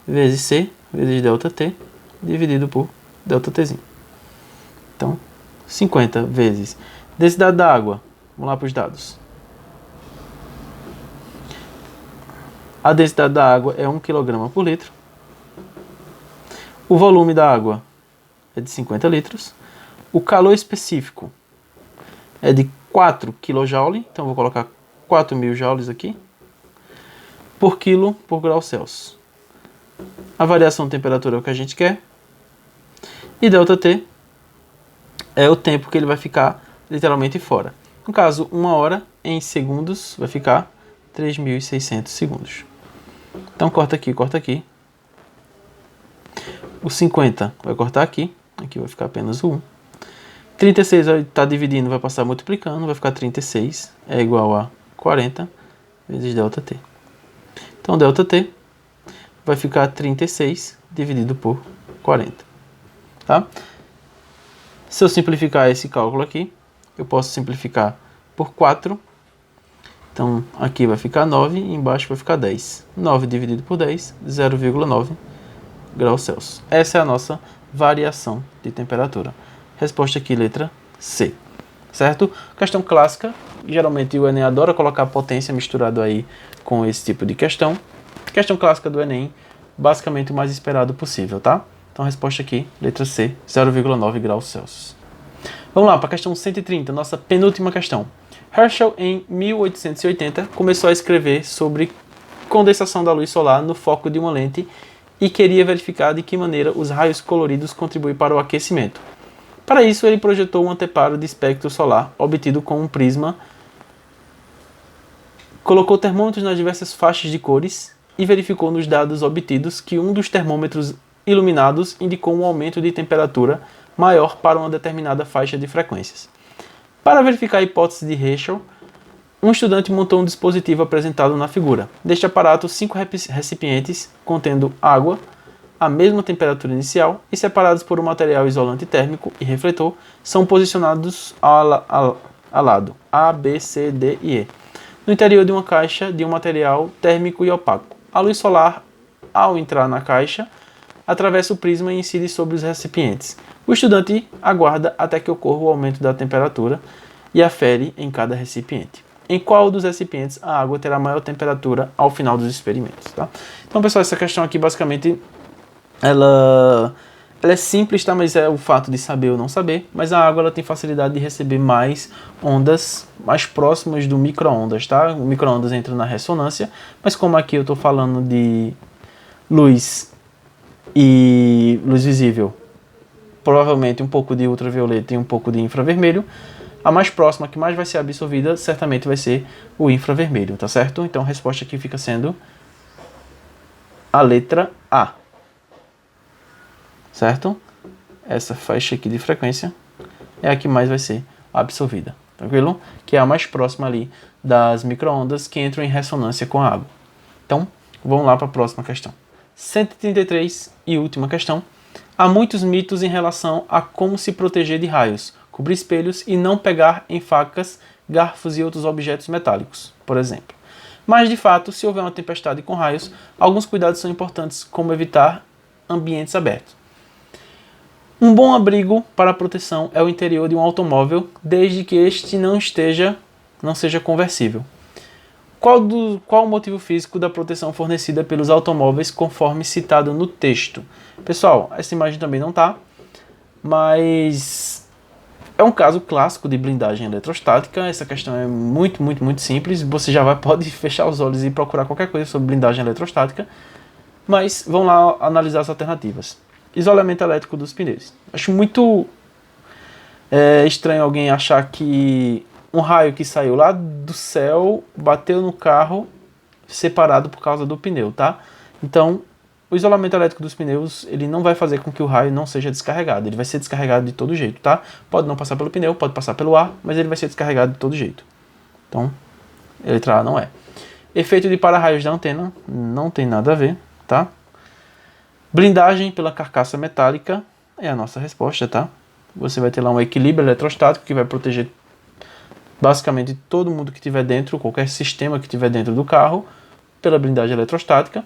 vezes C, vezes ΔT, dividido por ΔTzinho. Então, 50 vezes densidade da água. Vamos lá para os dados. A densidade da água é 1 kg por litro. O volume da água é de 50 litros. O calor específico é de 4 kJ, então vou colocar 4.000 joules aqui, por quilo por grau Celsius. A variação de temperatura é o que a gente quer. E ΔT é o tempo que ele vai ficar literalmente fora. No caso, 1 hora em segundos vai ficar 3.600 segundos. Então corta aqui, corta aqui. O 50 vai cortar aqui. Aqui vai ficar apenas o 1. 36 vai estar dividindo, vai passar multiplicando, vai ficar 36 é igual a 40 vezes ΔT. Então, ΔT vai ficar 36 dividido por 40. Tá? Se eu simplificar esse cálculo aqui, eu posso simplificar por 4. Então, aqui vai ficar 9 e embaixo vai ficar 10. 9 dividido por 10, 0,9 graus Celsius. Essa é a nossa variação de temperatura. resposta aqui, letra C. Certo? Questão clássica, geralmente o Enem adora colocar potência misturado aí com esse tipo de questão. Questão clássica do Enem, basicamente o mais esperado possível, tá? Então a resposta aqui, letra C, 0,9 graus Celsius. Vamos lá para a questão 130, nossa penúltima questão. Herschel, em 1880, começou a escrever sobre condensação da luz solar no foco de uma lente e queria verificar de que maneira os raios coloridos contribuem para o aquecimento. Para isso, ele projetou um anteparo de espectro solar obtido com um prisma, colocou termômetros nas diversas faixas de cores e verificou nos dados obtidos que um dos termômetros iluminados indicou um aumento de temperatura maior para uma determinada faixa de frequências. Para verificar a hipótese de Herschel, um estudante montou um dispositivo apresentado na figura. Deste aparato, 5 recipientes contendo água, a mesma temperatura inicial e separados por um material isolante térmico e refletor, são posicionados a lado A, B, C, D e E, no interior de uma caixa de um material térmico e opaco. A luz solar, ao entrar na caixa, atravessa o prisma e incide sobre os recipientes. O estudante aguarda até que ocorra o aumento da temperatura e afere em cada recipiente. Em qual dos recipientes a água terá maior temperatura ao final dos experimentos, tá? Então, pessoal, essa questão aqui basicamente ela é simples, tá? Mas é o fato de saber ou não saber. Mas a água ela tem facilidade de receber mais ondas mais próximas do micro-ondas, tá? O micro-ondas entra na ressonância, mas como aqui eu estou falando de luz e luz visível, provavelmente um pouco de ultravioleta e um pouco de infravermelho, a mais próxima, que mais vai ser absorvida, certamente vai ser o infravermelho, tá certo? Então a resposta aqui fica sendo a letra A. Certo? Essa faixa aqui de frequência é a que mais vai ser absorvida, tranquilo? Que é a mais próxima ali das micro-ondas que entram em ressonância com a água. Então, vamos lá para a próxima questão. 133 e última questão. Há muitos mitos em relação a como se proteger de raios, cobrir espelhos e não pegar em facas, garfos e outros objetos metálicos, por exemplo. Mas, de fato, se houver uma tempestade com raios, alguns cuidados são importantes, como evitar ambientes abertos. Um bom abrigo para proteção é o interior de um automóvel, desde que este não seja conversível. Qual o motivo físico da proteção fornecida pelos automóveis, conforme citado no texto? Pessoal, essa imagem também não está, mas é um caso clássico de blindagem eletrostática. Essa questão é muito simples. Você já pode fechar os olhos e procurar qualquer coisa sobre blindagem eletrostática, mas vamos lá analisar as alternativas. Isolamento elétrico dos pneus. Acho muito estranho alguém achar que um raio que saiu lá do céu bateu no carro separado por causa do pneu, tá? Então, o isolamento elétrico dos pneus, ele não vai fazer com que o raio não seja descarregado. Ele vai ser descarregado de todo jeito, tá? Pode não passar pelo pneu, pode passar pelo ar, mas ele vai ser descarregado de todo jeito. Então, a letra A não é. Efeito de para-raios da antena, não tem nada a ver, tá? Blindagem pela carcaça metálica é a nossa resposta, tá? Você vai ter lá um equilíbrio eletrostático que vai proteger basicamente todo mundo que estiver dentro, qualquer sistema que estiver dentro do carro, pela blindagem eletrostática.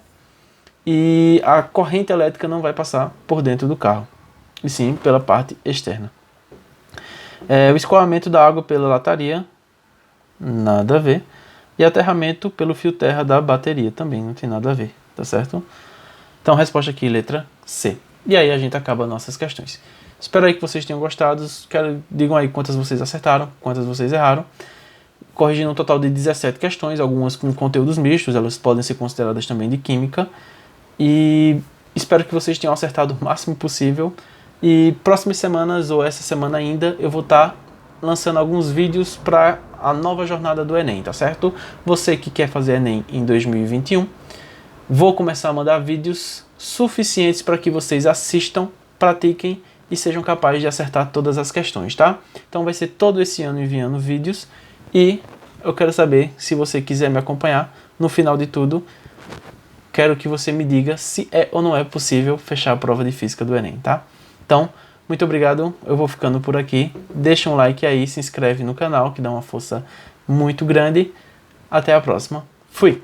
E a corrente elétrica não vai passar por dentro do carro, e sim pela parte externa. O escoamento da água pela lataria, nada a ver. E aterramento pelo fio terra da bateria, também não tem nada a ver, tá certo? Então, resposta aqui, letra C. E aí a gente acaba nossas questões. Espero aí que vocês tenham gostado. Digam aí quantas vocês acertaram, quantas vocês erraram. Corrigindo um total de 17 questões, algumas com conteúdos mistos, elas podem ser consideradas também de química. E espero que vocês tenham acertado o máximo possível. E próximas semanas, ou essa semana ainda, eu vou estar lançando alguns vídeos para a nova jornada do Enem, tá certo? Você que quer fazer Enem em 2021, vou começar a mandar vídeos suficientes para que vocês assistam, pratiquem e sejam capazes de acertar todas as questões, tá? Então vai ser todo esse ano enviando vídeos e eu quero saber, se você quiser me acompanhar, no final de tudo, quero que você me diga se é ou não é possível fechar a prova de física do Enem, tá? Então, muito obrigado, eu vou ficando por aqui. Deixa um like aí, se inscreve no canal, que dá uma força muito grande. Até a próxima. Fui!